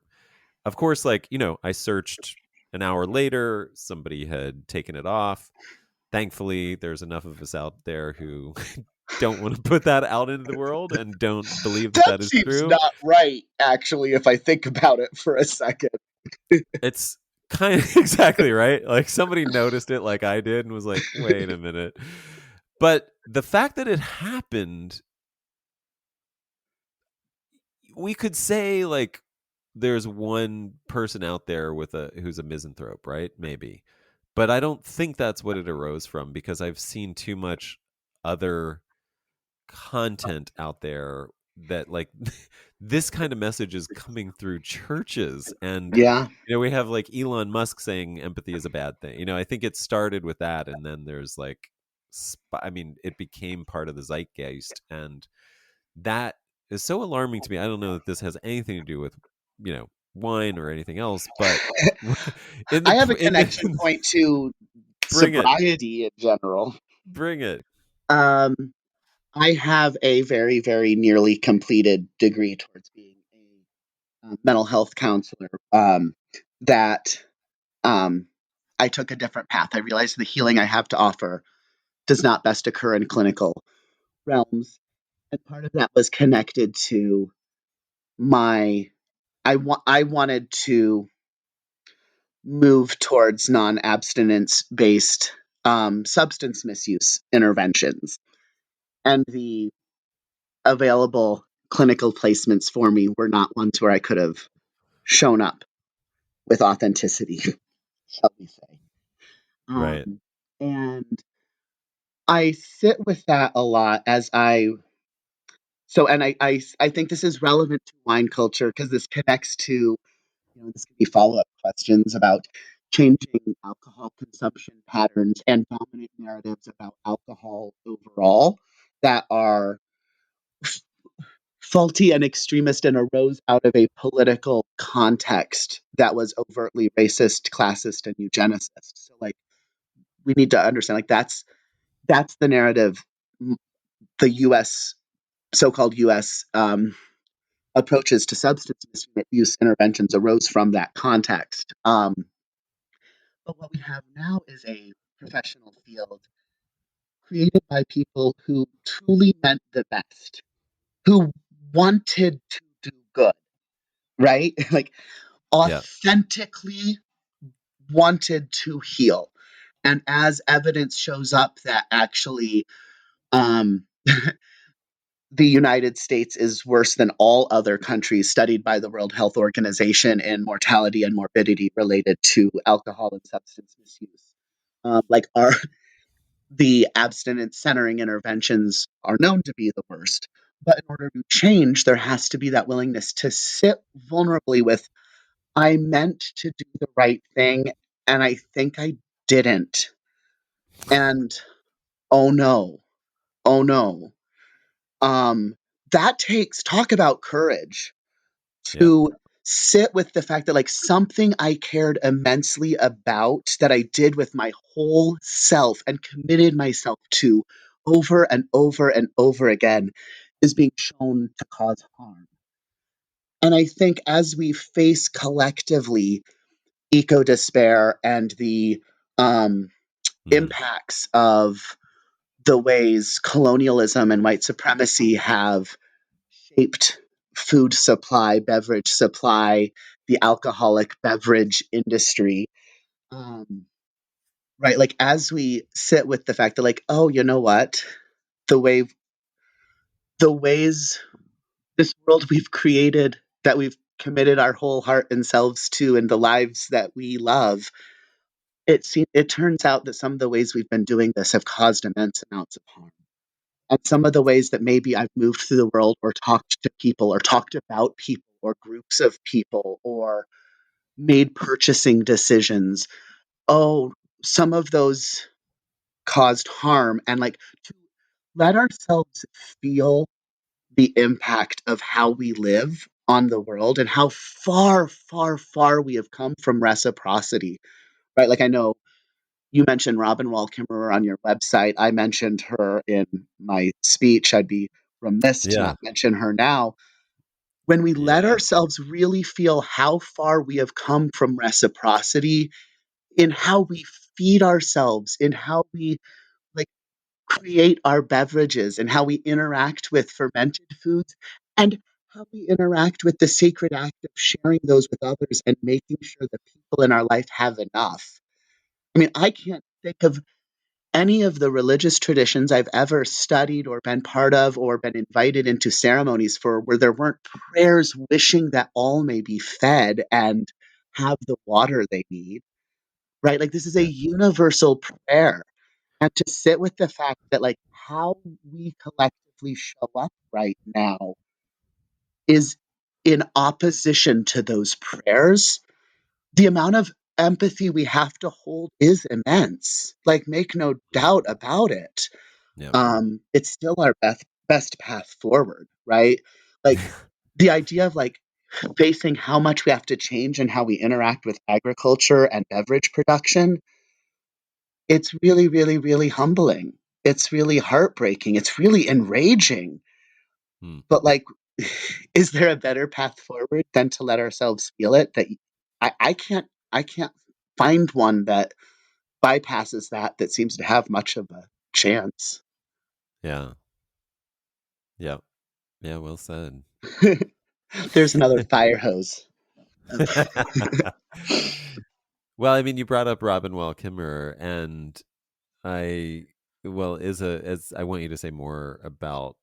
S2: of course, like, I searched an hour later, somebody had taken it off. Thankfully, there's enough of us out there who don't want to put that out into the world and don't believe that
S1: That
S2: that is
S1: seems
S2: true.
S1: not right, actually, if I think about it for a second.
S2: It's kind of exactly right. Like somebody noticed it like I did and was like, wait a minute. But the fact that it happened, we could say like there's one person out there with a who's a misanthrope, right? Maybe. But I don't think that's what it arose from because I've seen too much other content out there that like this kind of message is coming through churches. And
S1: Yeah.
S2: we have like Elon Musk saying empathy is a bad thing. I think it started with that, and then there's like I mean, it became part of the zeitgeist, and that is so alarming to me. I don't know that this has anything to do with, wine or anything else, but in
S3: I have a
S2: in
S3: connection
S2: the
S3: point to
S2: bring it,
S3: sobriety in general.
S2: bring it.
S3: Um, I have a very, very nearly completed degree towards being a mental health counselor. That I took a different path. I realized the healing I have to offer does not best occur in clinical realms, and part of that was connected to my. I wanted to move towards non-abstinence based substance misuse interventions, and the available clinical placements for me were not ones where I could have shown up with authenticity, shall we say.
S2: Right.
S3: And I sit with that a lot as I think this is relevant to wine culture because this connects to, this could be follow-up questions about changing alcohol consumption patterns and dominant narratives about alcohol overall that are faulty and extremist and arose out of a political context that was overtly racist, classist, and eugenicist. So like we need to understand like that's the narrative the US so-called US approaches to substance misuse interventions arose from that context. But what we have now is a professional field created by people who truly meant the best, who wanted to do good, right? Like
S2: Yeah.
S3: authentically wanted to heal. And as evidence shows up that actually um, the United States is worse than all other countries studied by the World Health Organization in mortality and morbidity related to alcohol and substance misuse. Like our the abstinence centering interventions are known to be the worst. But in order to change, there has to be that willingness to sit vulnerably with, I meant to do the right thing, and I think I didn't. And oh no, oh no. Um, that takes talk about courage
S2: Yeah.
S3: to sit with the fact that like something I cared immensely about that I did with my whole self and committed myself to over and over and over again is being shown to cause harm. And I think as we face collectively eco despair and the um,
S2: Mm.
S3: impacts of the ways colonialism and white supremacy have shaped food supply, beverage supply, the alcoholic beverage industry. Um, right. Like as we sit with the fact that like, oh, you know what? The way the ways this world we've created that we've committed our whole heart and selves to and the lives that we love, it turns out that some of the ways we've been doing this have caused immense amounts of harm. And some of the ways that maybe I've moved through the world or talked to people or talked about people or groups of people or made purchasing decisions, oh, some of those caused harm. And like to let ourselves feel the impact of how we live on the world and how far, far, far we have come from reciprocity, right? Like I know you mentioned Robin Wall Kimmerer on your website. I mentioned her in my speech. I'd be remiss to
S2: Yeah.
S3: not mention her now. When we let
S2: Yeah.
S3: ourselves really feel how far we have come from reciprocity in how we feed ourselves, in how we like create our beverages, and how we interact with fermented foods, and how we interact with the sacred act of sharing those with others and making sure the people in our life have enough. I mean, I can't think of any of the religious traditions I've ever studied or been part of or been invited into ceremonies for where there weren't prayers wishing that all may be fed and have the water they need, right? Like this is a
S2: Yeah.
S3: universal prayer. And to sit with the fact that like how we collectively show up right now is in opposition to those prayers. The amount of empathy we have to hold is immense. Like, make no
S2: Mm.
S3: doubt about it.
S2: Yep.
S3: It's still our best path forward, right? Like, the idea of like facing how much we have to change and how we interact with agriculture and beverage production, it's really, really, really humbling. It's really heartbreaking. It's really enraging.
S2: Mm.
S3: But like, is there a better path forward than to let ourselves feel it? That I can't find one that bypasses that seems to have much of a chance.
S2: Yeah. Yeah. Yeah. Well said.
S3: There's another fire hose.
S2: Well, I mean, you brought up Robin Wall Kimmerer, and I well as I want you to say more about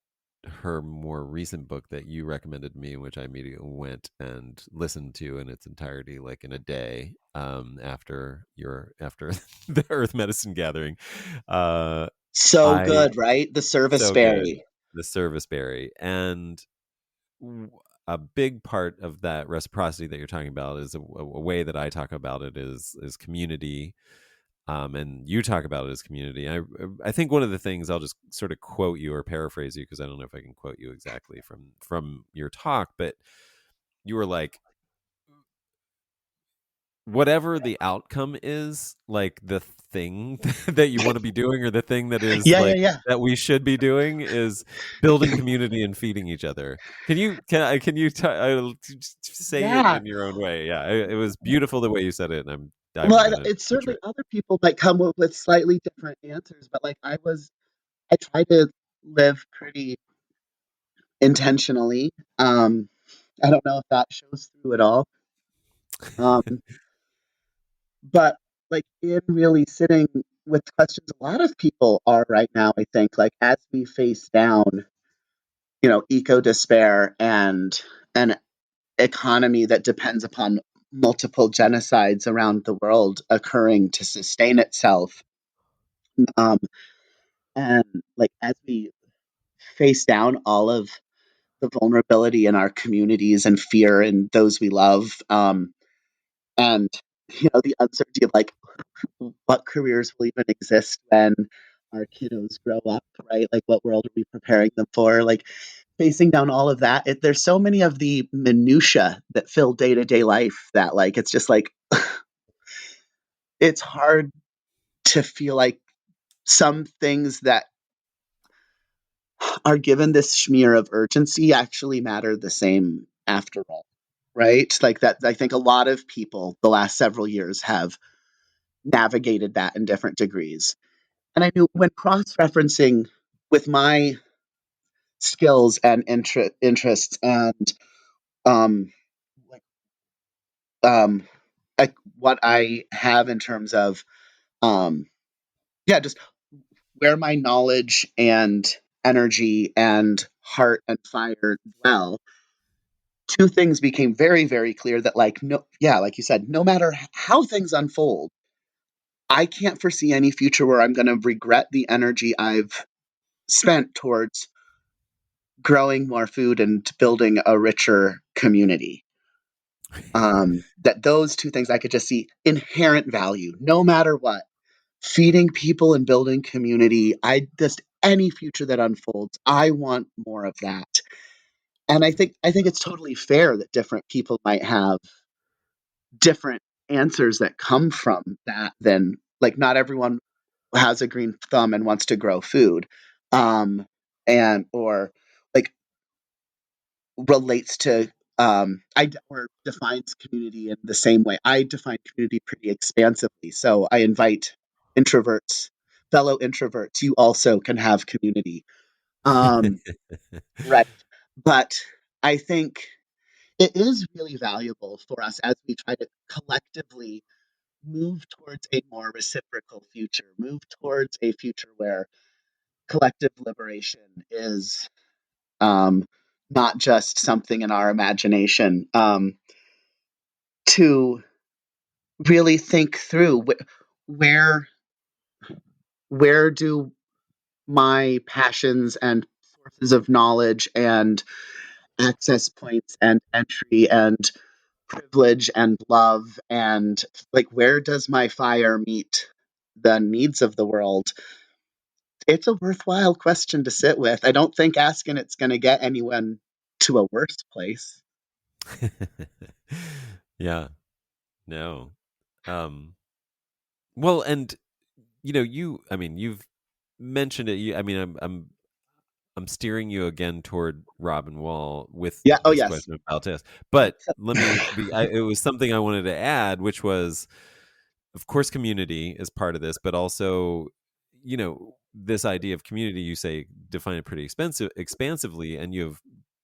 S2: her more recent book that you recommended me, which I immediately went and listened to in its entirety, like in a day, after the Earth Medicine Gathering. Uh,
S3: So
S2: I
S3: good, right? The service
S2: so good,
S3: berry.
S2: the Serviceberry, and w- a big part of that reciprocity that you're talking about is a way that I talk about it is community, and you talk about it as community. I think one of the things, I'll just sort of quote you or paraphrase you, because I don't know if I can quote you exactly from your talk, but you were like, whatever the outcome is, like the thing that you want to be doing, or the thing that is
S3: Yeah, yeah,
S2: like
S3: yeah.
S2: that we should be doing, is building community and feeding each other. I'll say it
S3: Yeah.
S2: in your own way? Yeah, it was beautiful the way you said it, and I'm
S3: Well,
S2: gonna
S3: it's
S2: butcher
S3: certainly
S2: it.
S3: other people might come up with slightly different answers, but like I try to live pretty intentionally. Um, I don't know if that shows through at all. Um, but like in really sitting with questions a lot of people are right now, I think, like as we face down, eco despair and an economy that depends upon multiple genocides around the world occurring to sustain itself. Um, and like as we face down all of the vulnerability in our communities and fear in those we love, and the uncertainty of like what careers will even exist when our kiddos grow up, right? Like, what world are we preparing them for? Like, facing down all of that, there's so many of the minutia that fill day to day life that, like, it's just like it's hard to feel like some things that are given this smear of urgency actually matter the same after all, right? Like that, I think a lot of people the last several years have navigated that in different degrees. And I knew when cross referencing with my skills and interests and um, like um, like what I have in terms of um, yeah, just where my knowledge and energy and heart and fire dwell, two things became very, very clear that, like, no, yeah, like you said, no matter how things unfold, I can't foresee any future where I'm going to regret the energy I've spent towards growing more food and building a richer community. That those two things I could just see inherent value, no matter what. Feeding people and building community, I just any future that unfolds, I want more of that. And I think it's totally fair that different people might have different answers that come from that. Than like not everyone has a green thumb and wants to grow food, and or like relates to or defines community in the same way. I define community pretty expansively. So I invite introverts, fellow introverts, you also can have community. Um, right. But I think it is really valuable for us as we try to collectively move towards a more reciprocal future, move towards a future where collective liberation is not just something in our imagination, to really think through where where do my passions and sources of knowledge and access points and entry and privilege and love, and like, where does my fire meet the needs of the world? It's a worthwhile question to sit with. I don't think asking it's going to get anyone to a worse place.
S2: Yeah. No. Um, well, and I mean, you've mentioned it. I mean, I'm steering you again toward Robin Wall with
S3: Yeah. Oh,
S2: this
S3: yes.
S2: question of Baltas. But let me be. It was something I wanted to add, which was, of course, community is part of this, but also, this idea of community. You say define it pretty expansively, and you've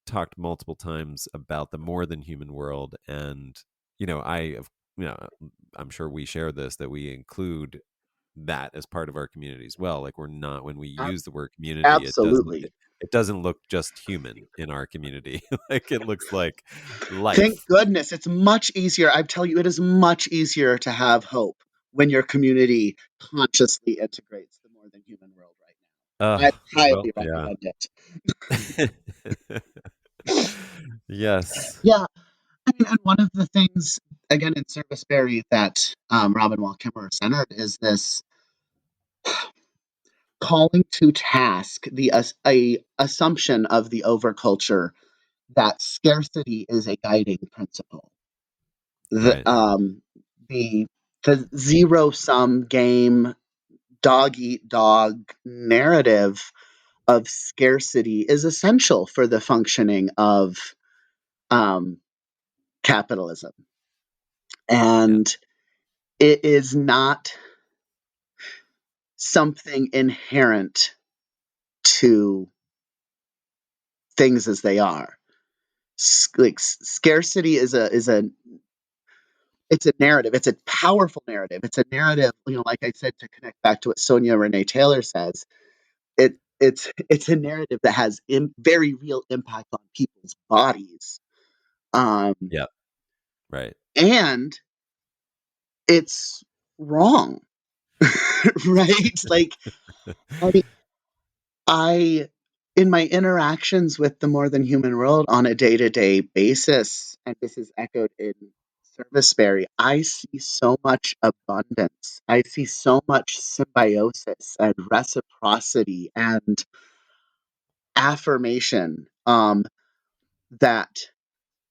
S2: talked multiple times about the more than human world, and you know, I'm sure we share this, that we include that as part of our community as well. Like, we're not, when we
S3: Ab-
S2: use the word community,
S3: Absolutely.
S2: it doesn't look just human in our community. Like, it looks like
S3: Thank
S2: life.
S3: goodness. It's much easier. I tell you, it is much easier to have hope when your community consciously integrates the more than human world right now. I
S2: Well,
S3: highly
S2: yeah.
S3: recommend it.
S2: Yes.
S3: Yeah. I mean, and one of the things, again, in Service Berry that Robin Wall Kimmerer centered is this calling to task, a assumption of the overculture that scarcity is a guiding principle. The
S2: Right.
S3: um the the zero sum game, dog eat dog narrative of scarcity is essential for the functioning of um, capitalism,
S2: Yeah.
S3: and it is not something inherent to things as they are. Scarcity is a it's a narrative. It's a powerful narrative. It's a narrative, like I said, to connect back to what Sonia Renee Taylor says. It's a narrative that has very real impact on people's bodies, um,
S2: Yeah. Right.
S3: and it's wrong, right? Like, I mean, I in my interactions with the more than human world on a day to day basis, and this is echoed in Serviceberry, I see so much abundance. I see so much symbiosis and reciprocity and affirmation, that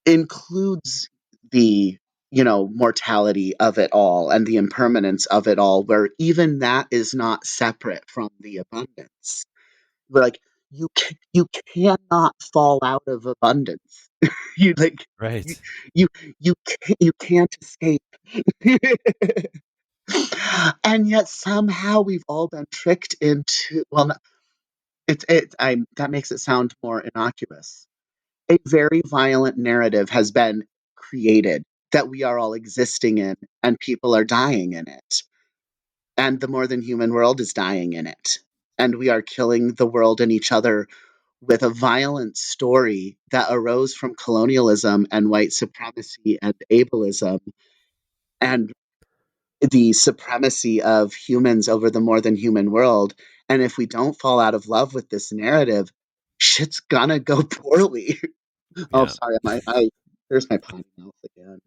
S3: includes the mortality of it all and the impermanence of it all, where even that is not separate from the abundance. Like, you cannot fall out of abundance. You like you
S2: Right.
S3: you you can't escape. And yet somehow we've all been tricked into, well, it I that makes it sound more innocuous. A very violent narrative has been created that we are all existing in, and people are dying in it. And the more than human world is dying in it. And we are killing the world and each other with a violent story that arose from colonialism and white supremacy and ableism and the supremacy of humans over the more than human world. And if we don't fall out of love with this narrative, shit's gonna go poorly. Oh,
S2: Yeah.
S3: sorry, I there's my potty mouth again.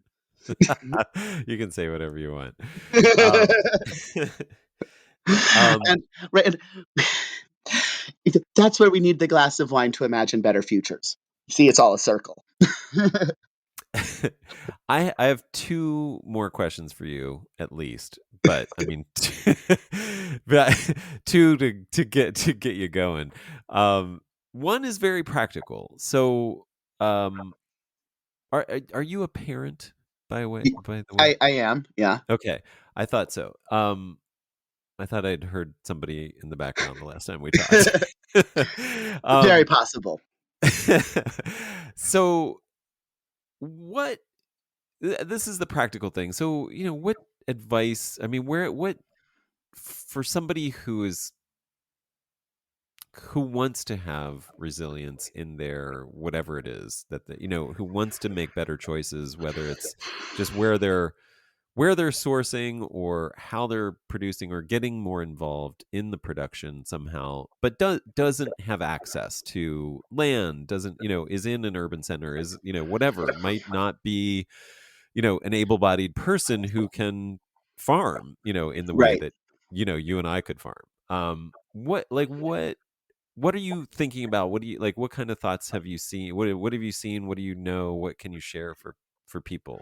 S2: You can say whatever you want. Um, um,
S3: And right, and that's where we need the glass of wine to imagine better futures. See, it's all a circle.
S2: I have two more questions for you, at least, but I mean, but two to get you going. One is very practical. So, um, are you a parent, by the way?
S3: I am, yeah.
S2: Okay, I thought so. I thought I'd heard somebody in the background the last time we talked.
S3: Very
S2: um,
S3: possible.
S2: so what? This is the practical thing. So, what advice? I mean, what for somebody who wants to have resilience in their whatever it is who wants to make better choices, whether it's just where they're sourcing or how they're producing or getting more involved in the production somehow, but doesn't have access to land, doesn't, is in an urban center, is, whatever, might not be an able-bodied person who can farm, in the way
S3: Right.
S2: that, you and I could farm. What are you thinking about? What do you like? What kind of thoughts have you seen? What have you seen? What do you know? What can you share for people?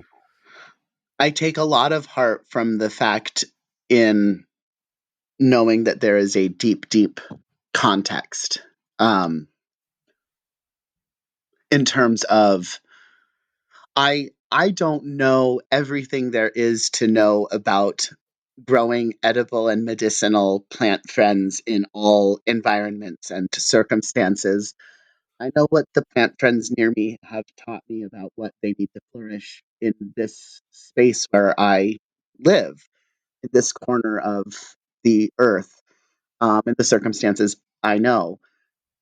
S3: I take a lot of heart from the fact in knowing that there is a deep, deep context um, in terms of I don't know everything there is to know about growing edible and medicinal plant friends in all environments and circumstances. I know what the plant friends near me have taught me about what they need to flourish in this space where I live, in this corner of the earth, in the circumstances I know.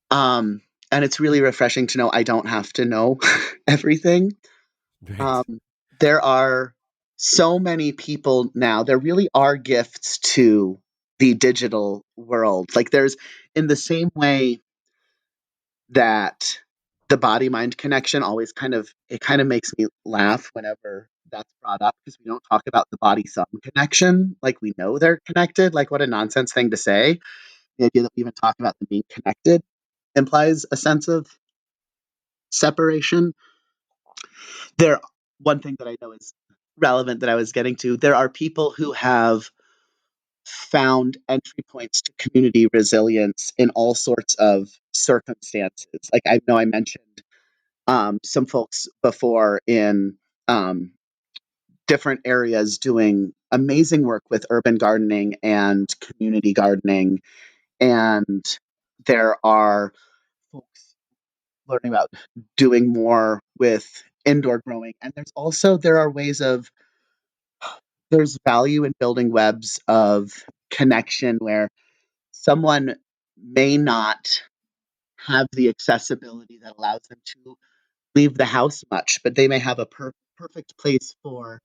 S3: Um, and it's really refreshing to know I don't have to know everything.
S2: Right.
S3: Um, there are so many people now, there really are gifts to the digital world. Like, there's, in the same way that the body mind connection always it kind of makes me laugh whenever that's brought up, because we don't talk about the body thumb connection like we know they're connected. Like, what a nonsense thing to say. The idea that we even talk about them being connected implies a sense of separation. There, one thing that I know is relevant that I was getting to, there are people who have found entry points to community resilience in all sorts of circumstances. Like, I know I mentioned some folks before in um, different areas doing amazing work with urban gardening and community gardening. And there are folks learning about doing more with indoor growing. And there are ways of, there's value in building webs of connection where someone may not have the accessibility that allows them to leave the house much, but they may have a perfect place for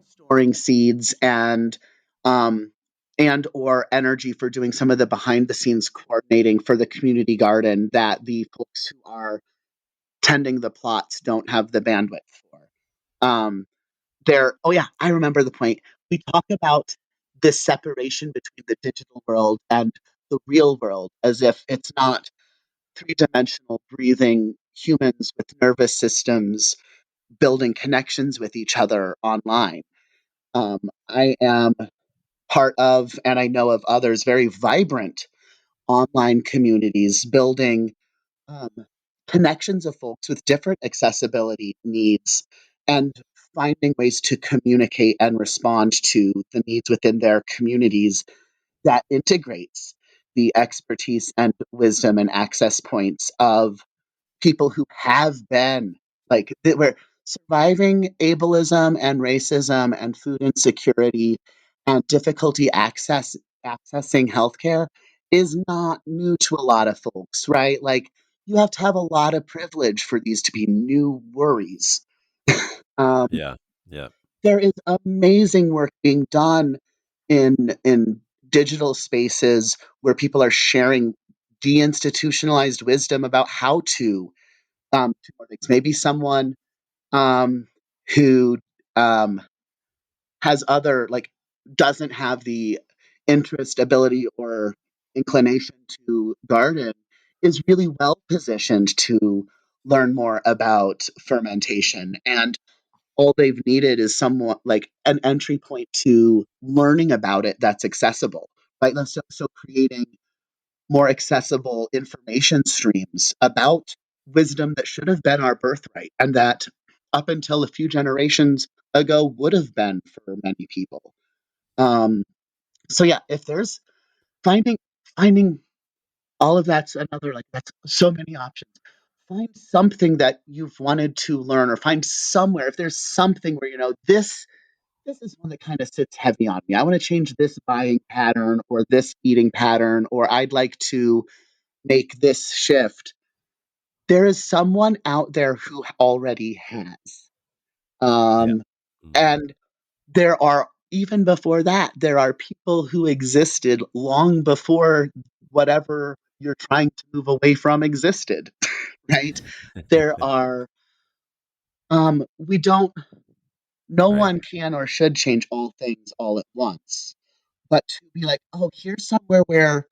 S3: storing seeds um, and or energy for doing some of the behind the scenes coordinating for the community garden that the folks who are tending the plots don't have the bandwidth for. Um, oh yeah, I remember the point. We talk about this separation between the digital world and the real world as if it's not three-dimensional breathing humans with nervous systems building connections with each other online. I am part of, and I know of others, very vibrant online communities building um, connections of folks with different accessibility needs and finding ways to communicate and respond to the needs within their communities that integrates the expertise and wisdom and access points of people who have been that were surviving ableism and racism and food insecurity and difficulty accessing healthcare is not new to a lot of folks, right? Like, you have to have a lot of privilege for these to be new worries. Um,
S2: Yeah. Yeah.
S3: there is amazing work being done in digital spaces where people are sharing deinstitutionalized wisdom about how to two more things. Maybe someone who um, has other, like, doesn't have the interest, ability, or inclination to garden is really well positioned to learn more about fermentation. And all they've needed is somewhat like an entry point to learning about it that's accessible, right? So creating more accessible information streams about wisdom that should have been our birthright and that up until a few generations ago would have been for many people. Um, so yeah, if there's finding finding all of that's another, like, that's so many options. Find something that you've wanted to learn, or find somewhere if there's something where this is one that kind of sits heavy on me. I want to change this buying pattern or this eating pattern, or I'd like to make this shift. There is someone out there who already has.
S2: Yeah.
S3: Um,
S2: Mhm.
S3: and there are, even before that, there are people who existed long before whatever you're trying to move away from existed, right? There are, we don't, No
S2: Right.
S3: one can or should change all things all at once. But to be like, oh, here's somewhere where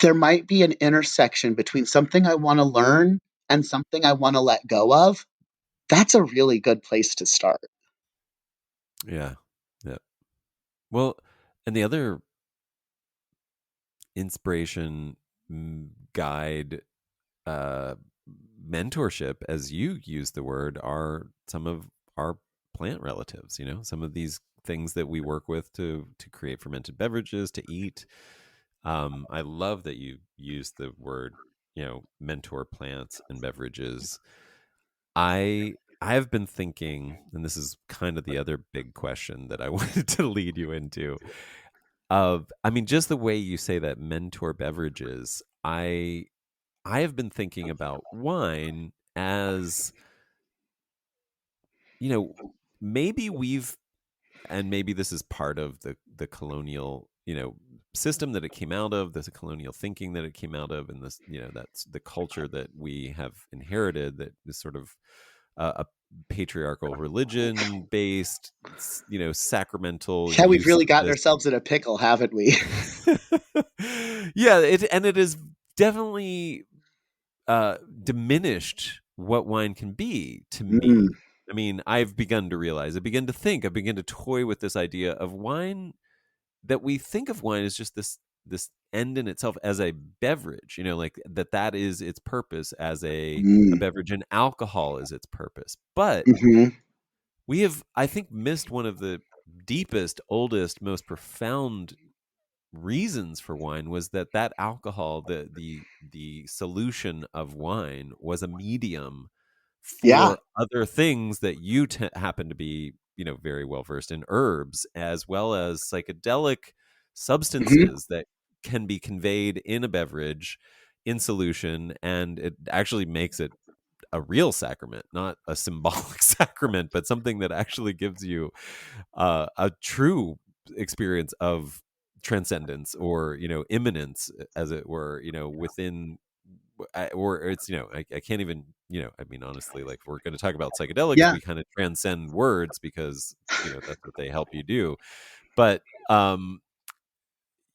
S3: there might be an intersection between something I want to learn and something I want to let go of, that's a really good place to start.
S2: Yeah. Yeah. Well, and the other inspiration, guide, uh, mentorship, as you use the word, are some of our plant relatives. You know, some of these things that we work with to create fermented beverages to eat. I love that you use the word, mentor plants and beverages. I have been thinking, and this is kind of the other big question that I wanted to lead you into. I mean, just the way you say that, mentor beverages. I have been thinking about wine as, you know, maybe we've, and maybe this is part of the colonial, system that it came out of, this colonial thinking that it came out of, and this, that's the culture that we have inherited, that is sort of a patriarchal religion based, sacramental
S3: Yeah, we've
S2: use
S3: really
S2: of
S3: gotten
S2: this.
S3: ourselves in a pickle, haven't we?
S2: Yeah, it is definitely diminished what wine can be to
S3: Mm,
S2: me. I mean, I've begun to realize, I've begun to toy with this idea of wine, that we think of wine as just this end in itself, as a beverage, like that is its purpose as a
S3: mm,
S2: beverage, and alcohol is its purpose. But
S3: hmm.
S2: we have, I think, missed one of the deepest, oldest, most profound reasons for wine, was that alcohol, the solution of wine, was a medium
S3: Yeah.
S2: for other things that you happen to be, very well versed in, herbs as well as psychedelic
S3: Hmm.
S2: substances that can be conveyed in a beverage in solution, and it actually makes it a real sacrament, not a symbolic sacrament, but something that actually gives you a true experience of transcendence, or immanence, as it were, within, or it's, I can't even, I mean, honestly, like, if we're going to talk about psychedelics,
S3: Yeah.
S2: we kind of transcend words, because that's what they help you do. But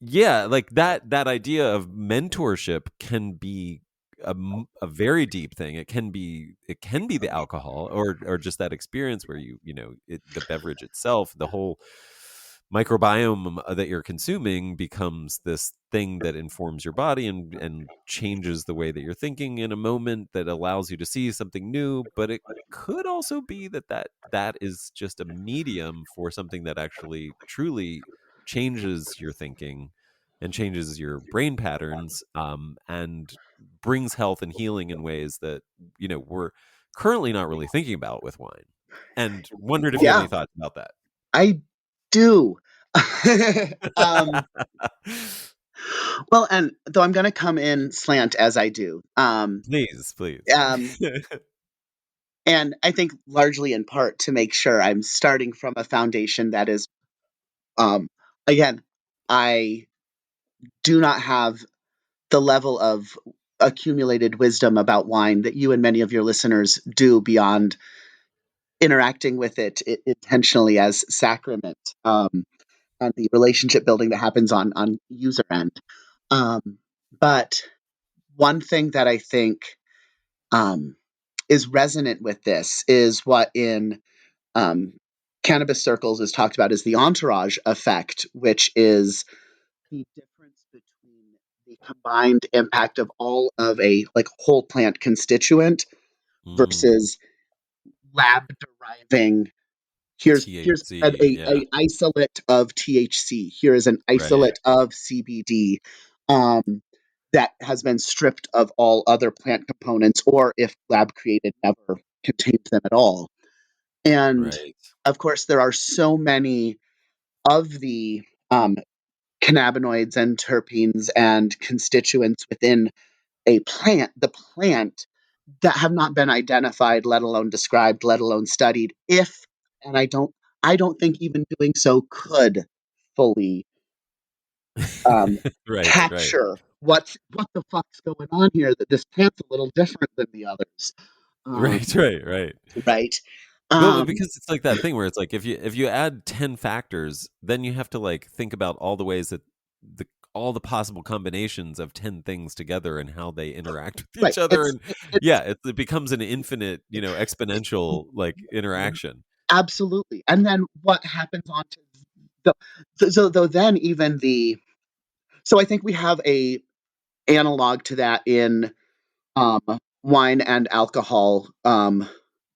S2: yeah, like that idea of mentorship can be a very deep thing. It can be the alcohol, or just that experience where the beverage itself, the whole microbiome that you're consuming, becomes this thing that informs your body, and changes the way that you're thinking in a moment, that allows you to see something new. But it could also be that is just a medium for something that actually truly changes your thinking, and changes your brain patterns, and brings health and healing in ways that we're currently not really thinking about with wine. And wondered if you had any
S3: Yeah.
S2: thoughts about that.
S3: I do. um, well, and though I'm going to come in slant as I do.
S2: Please, please.
S3: Um, and I think largely in part to make sure I'm starting from a foundation that is, um, again, I do not have the level of accumulated wisdom about wine that you and many of your listeners do, beyond interacting with it intentionally as sacrament, and the relationship building that happens on user end. Um, but one thing that I think, um, is resonant with this is what in, um, cannabis circles is talked about as the entourage effect, which is the difference between the combined impact of all of a like whole plant constituent
S2: Mm,
S3: versus lab deriving. Here's
S2: THC, yeah,
S3: a isolate of THC. Here is an
S2: right,
S3: isolate of CBD, um, that has been stripped of all other plant components, or if lab created, never contains them at all. And
S2: right.
S3: of course, there are so many of the, cannabinoids and terpenes and constituents within the plant, that have not been identified, let alone described, let alone studied. If, and I don't think even doing so could fully, um,
S2: Right, right,
S3: capture what the fuck's going on here. That this plant's a little different than the others, um,
S2: right, right, right.
S3: right?
S2: Well, but
S3: Um,
S2: because it's like that thing where it's like if you add 10 factors, then you have to like think about all the ways that the all the possible combinations of 10 things together and how they interact with
S3: right.
S2: each other. And yeah, it becomes an infinite, exponential like interaction.
S3: Absolutely. And then what happens on to so though then even so I think we have a analog to that in um, wine and alcohol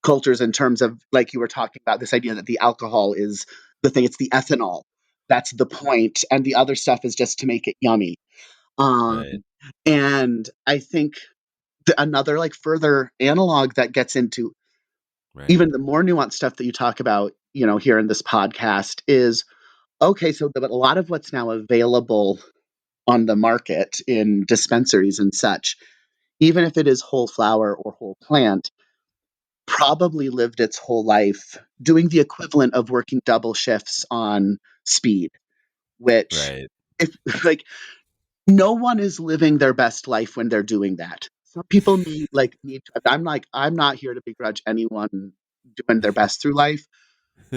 S3: cultures in terms of like you were talking about this idea that the alcohol is the thing, it's the ethanol. That's the point, and the other stuff is just to make it yummy. Um,
S2: Right.
S3: and I think another like further analog that gets into
S2: Right.
S3: even the more nuanced stuff that you talk about, here in this podcast is okay. So, but a lot of what's now available on the market in dispensaries and such, even if it is whole flower or whole plant, probably lived its whole life doing the equivalent of working double shifts on speed, which
S2: Right.
S3: if like no one is living their best life when they're doing that. Some people need to, I'm not here to begrudge anyone doing their best through life,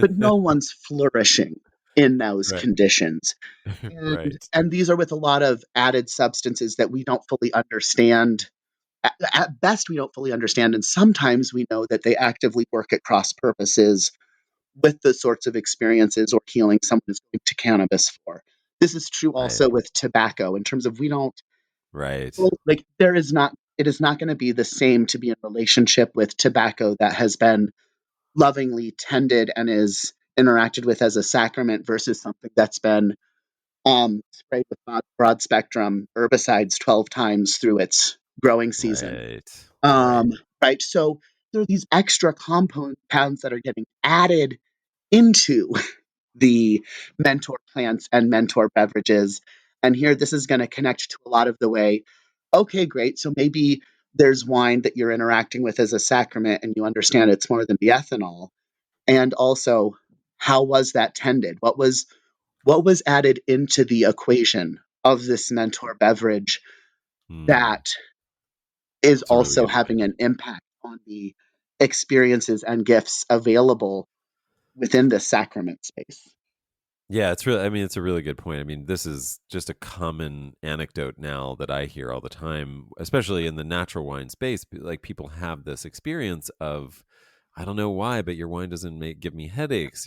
S3: but no one's flourishing in those
S2: Right.
S3: conditions. And
S2: Right.
S3: and these are with a lot of added substances that we don't fully understand. At best, we don't fully understand, and sometimes we know that they actively work at cross purposes with the sorts of experiences or healing someone is going to cannabis for. This is true
S2: Right.
S3: also with tobacco in terms of we don't
S2: Right.
S3: like there is not it is not going to be the same to be in relationship with tobacco that has been lovingly tended and is interacted with as a sacrament versus something that's been sprayed with broad spectrum herbicides 12 times through its growing season.
S2: Right. Right.
S3: Um, right. So there are these extra compounds that are getting added into the mentor plants and mentor beverages. And here, this is going to connect to a lot of the way, okay, great. So maybe there's wine that you're interacting with as a sacrament and you understand it's more than the ethanol. And also, how was that tended? What was added into the equation of this mentor beverage
S2: Hmm.
S3: that is
S2: It's a really
S3: also
S2: good point.
S3: having an impact on the experiences and gifts available within this sacrament space?
S2: Yeah, it's really, I mean, it's a really good point. I mean, this is just a common anecdote now that I hear all the time, especially in the natural wine space. Like people have this experience of, I don't know why, but your wine doesn't give me headaches.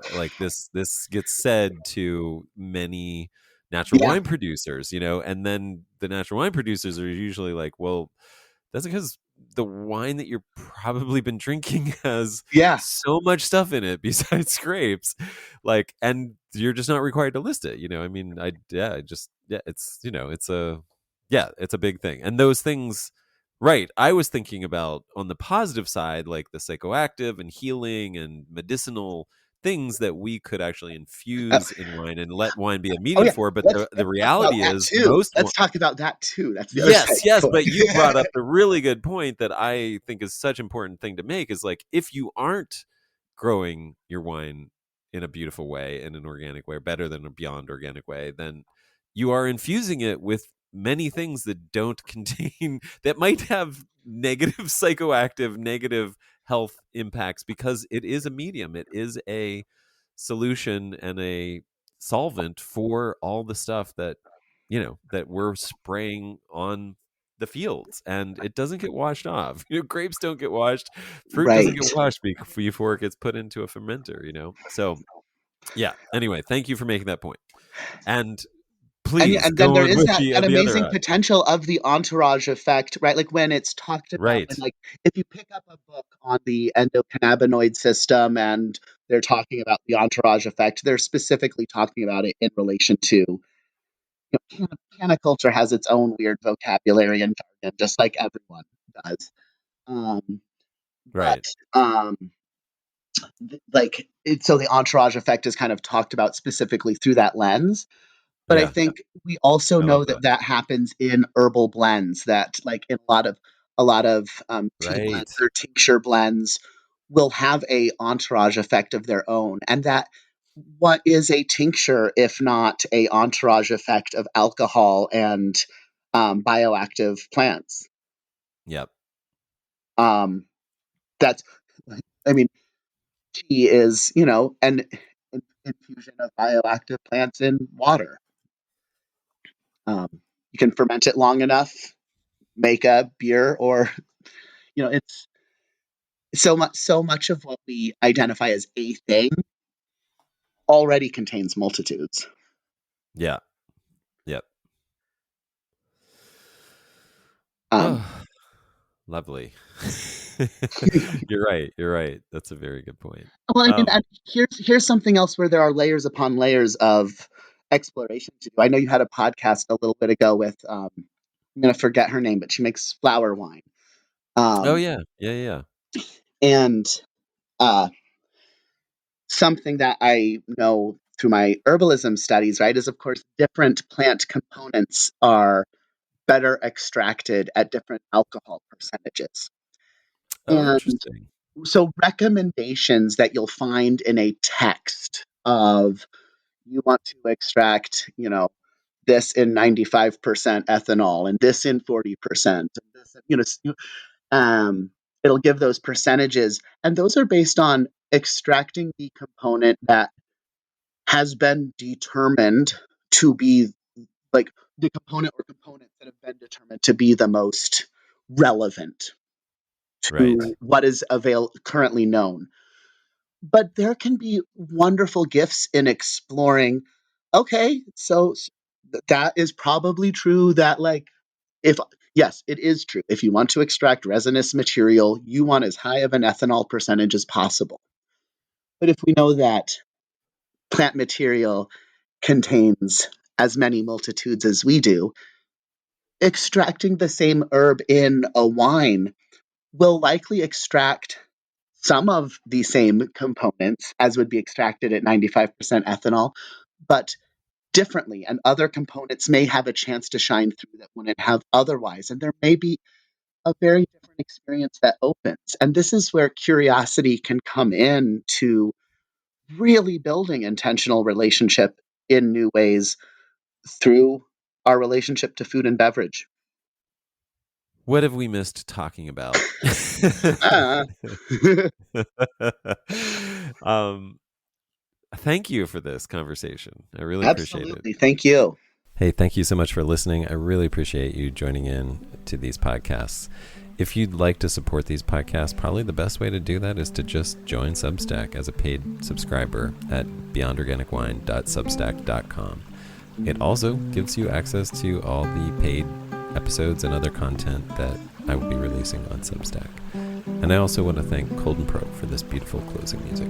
S2: Like this gets said to many natural
S3: Yeah,
S2: wine producers. And then the natural wine producers are usually like, well, that's because the wine that you're probably been drinking has
S3: yeah,
S2: so much stuff in it besides grapes, like, and you're just not required to list it. I mean, it's a big thing. And those things, right? I was thinking about on the positive side, like the psychoactive and healing and medicinal things that we could actually
S3: uh,
S2: infuse in wine and let wine be a
S3: oh
S2: medium
S3: yeah.
S2: for. But
S3: Let's
S2: the
S3: let's talk about
S2: reality
S3: that
S2: is
S3: too.
S2: most.
S3: Let's talk about that too. That's the other side
S2: Yes,
S3: of
S2: yes,
S3: the
S2: but you brought
S3: coin.
S2: up the really good point that I think is such an important thing to make is like if you aren't growing your wine in a beautiful way, in an organic way, or better than a beyond organic way, then you are infusing it with many things that don't contain that might have negative psychoactive, negative health impacts because it is a medium. It is a solution and a solvent for all the stuff that we're spraying on the fields, and it doesn't get washed off. Grapes don't get washed, fruit doesn't
S3: Right.
S2: get washed before it gets put into a fermenter. So yeah, anyway, thank you for making that point, and
S3: And yeah,
S2: please
S3: and then
S2: go
S3: there
S2: on
S3: is
S2: with
S3: that
S2: the other
S3: amazing potential of the entourage effect, right? Like when it's talked about,
S2: right.
S3: and like if you pick up a book on the endocannabinoid system and they're talking about the entourage effect, they're specifically talking about it in relation to, canaculture has its own weird vocabulary and jargon, just like everyone does. Um, but
S2: Right.
S3: um, so the entourage effect is kind of talked about specifically through that lens. But I
S2: Yeah,
S3: think we also
S2: I love
S3: know
S2: that.
S3: that that happens in herbal blends. That like in a lot of tea blends
S2: Right.
S3: or tincture blends will have a entourage effect of their own, and that what is a tincture if not a entourage effect of alcohol and bioactive plants?
S2: Yep.
S3: Um, that's, I mean, Tea is, an infusion of bioactive plants in water. You can ferment it long enough, make a beer, or it's so much of what we identify as a thing already contains multitudes.
S2: Yeah. Yep.
S3: Um,
S2: Oh, lovely. You're right. You're right. That's a very good point.
S3: well, I mean, and here's something else where there are layers upon layers of exploration to do. I know you had a podcast a little bit ago with I'm going to forget her name, but she makes flower wine.
S2: Oh
S3: Um,
S2: yeah. Yeah, yeah.
S3: and uh, something that I know through my herbalism studies, right, is of course different plant components are better extracted at different alcohol percentages.
S2: Oh,
S3: And
S2: interesting.
S3: so recommendations that you'll find in a text of you want to extract, this in 95% ethanol and this in 40% and this, it'll give those percentages, and those are based on extracting the component that has been determined to be like the component or components that have been determined to be the most relevant
S2: Right.
S3: to what is currently known. But there can be wonderful gifts in exploring. Okay, so that is probably true that if yes, it is true. If you want to extract resinous material, you want as high of an ethanol percentage as possible. But if we know that plant material contains as many multitudes as we do, extracting the same herb in a wine will likely extract some of the same components as would be extracted at 95% ethanol, but differently. And other components may have a chance to shine through that wouldn't have otherwise. And there may be a very different experience that opens. And this is where curiosity can come in to really building intentional relationship in new ways through our relationship to food and beverage.
S2: What have we missed talking about?
S3: Ah.
S2: um, Thank you for this conversation. I really appreciate it.
S3: Absolutely. Thank you.
S2: Hey, thank you so much for listening. I really appreciate you joining in to these podcasts. If you'd like to support these podcasts, probably the best way to do that is to just join Substack as a paid subscriber at beyondorganicwine.substack.com. It also gives you access to all the paid episodes and other content that I will be releasing on Substack. And I also want to thank Colden Pro for this beautiful closing music.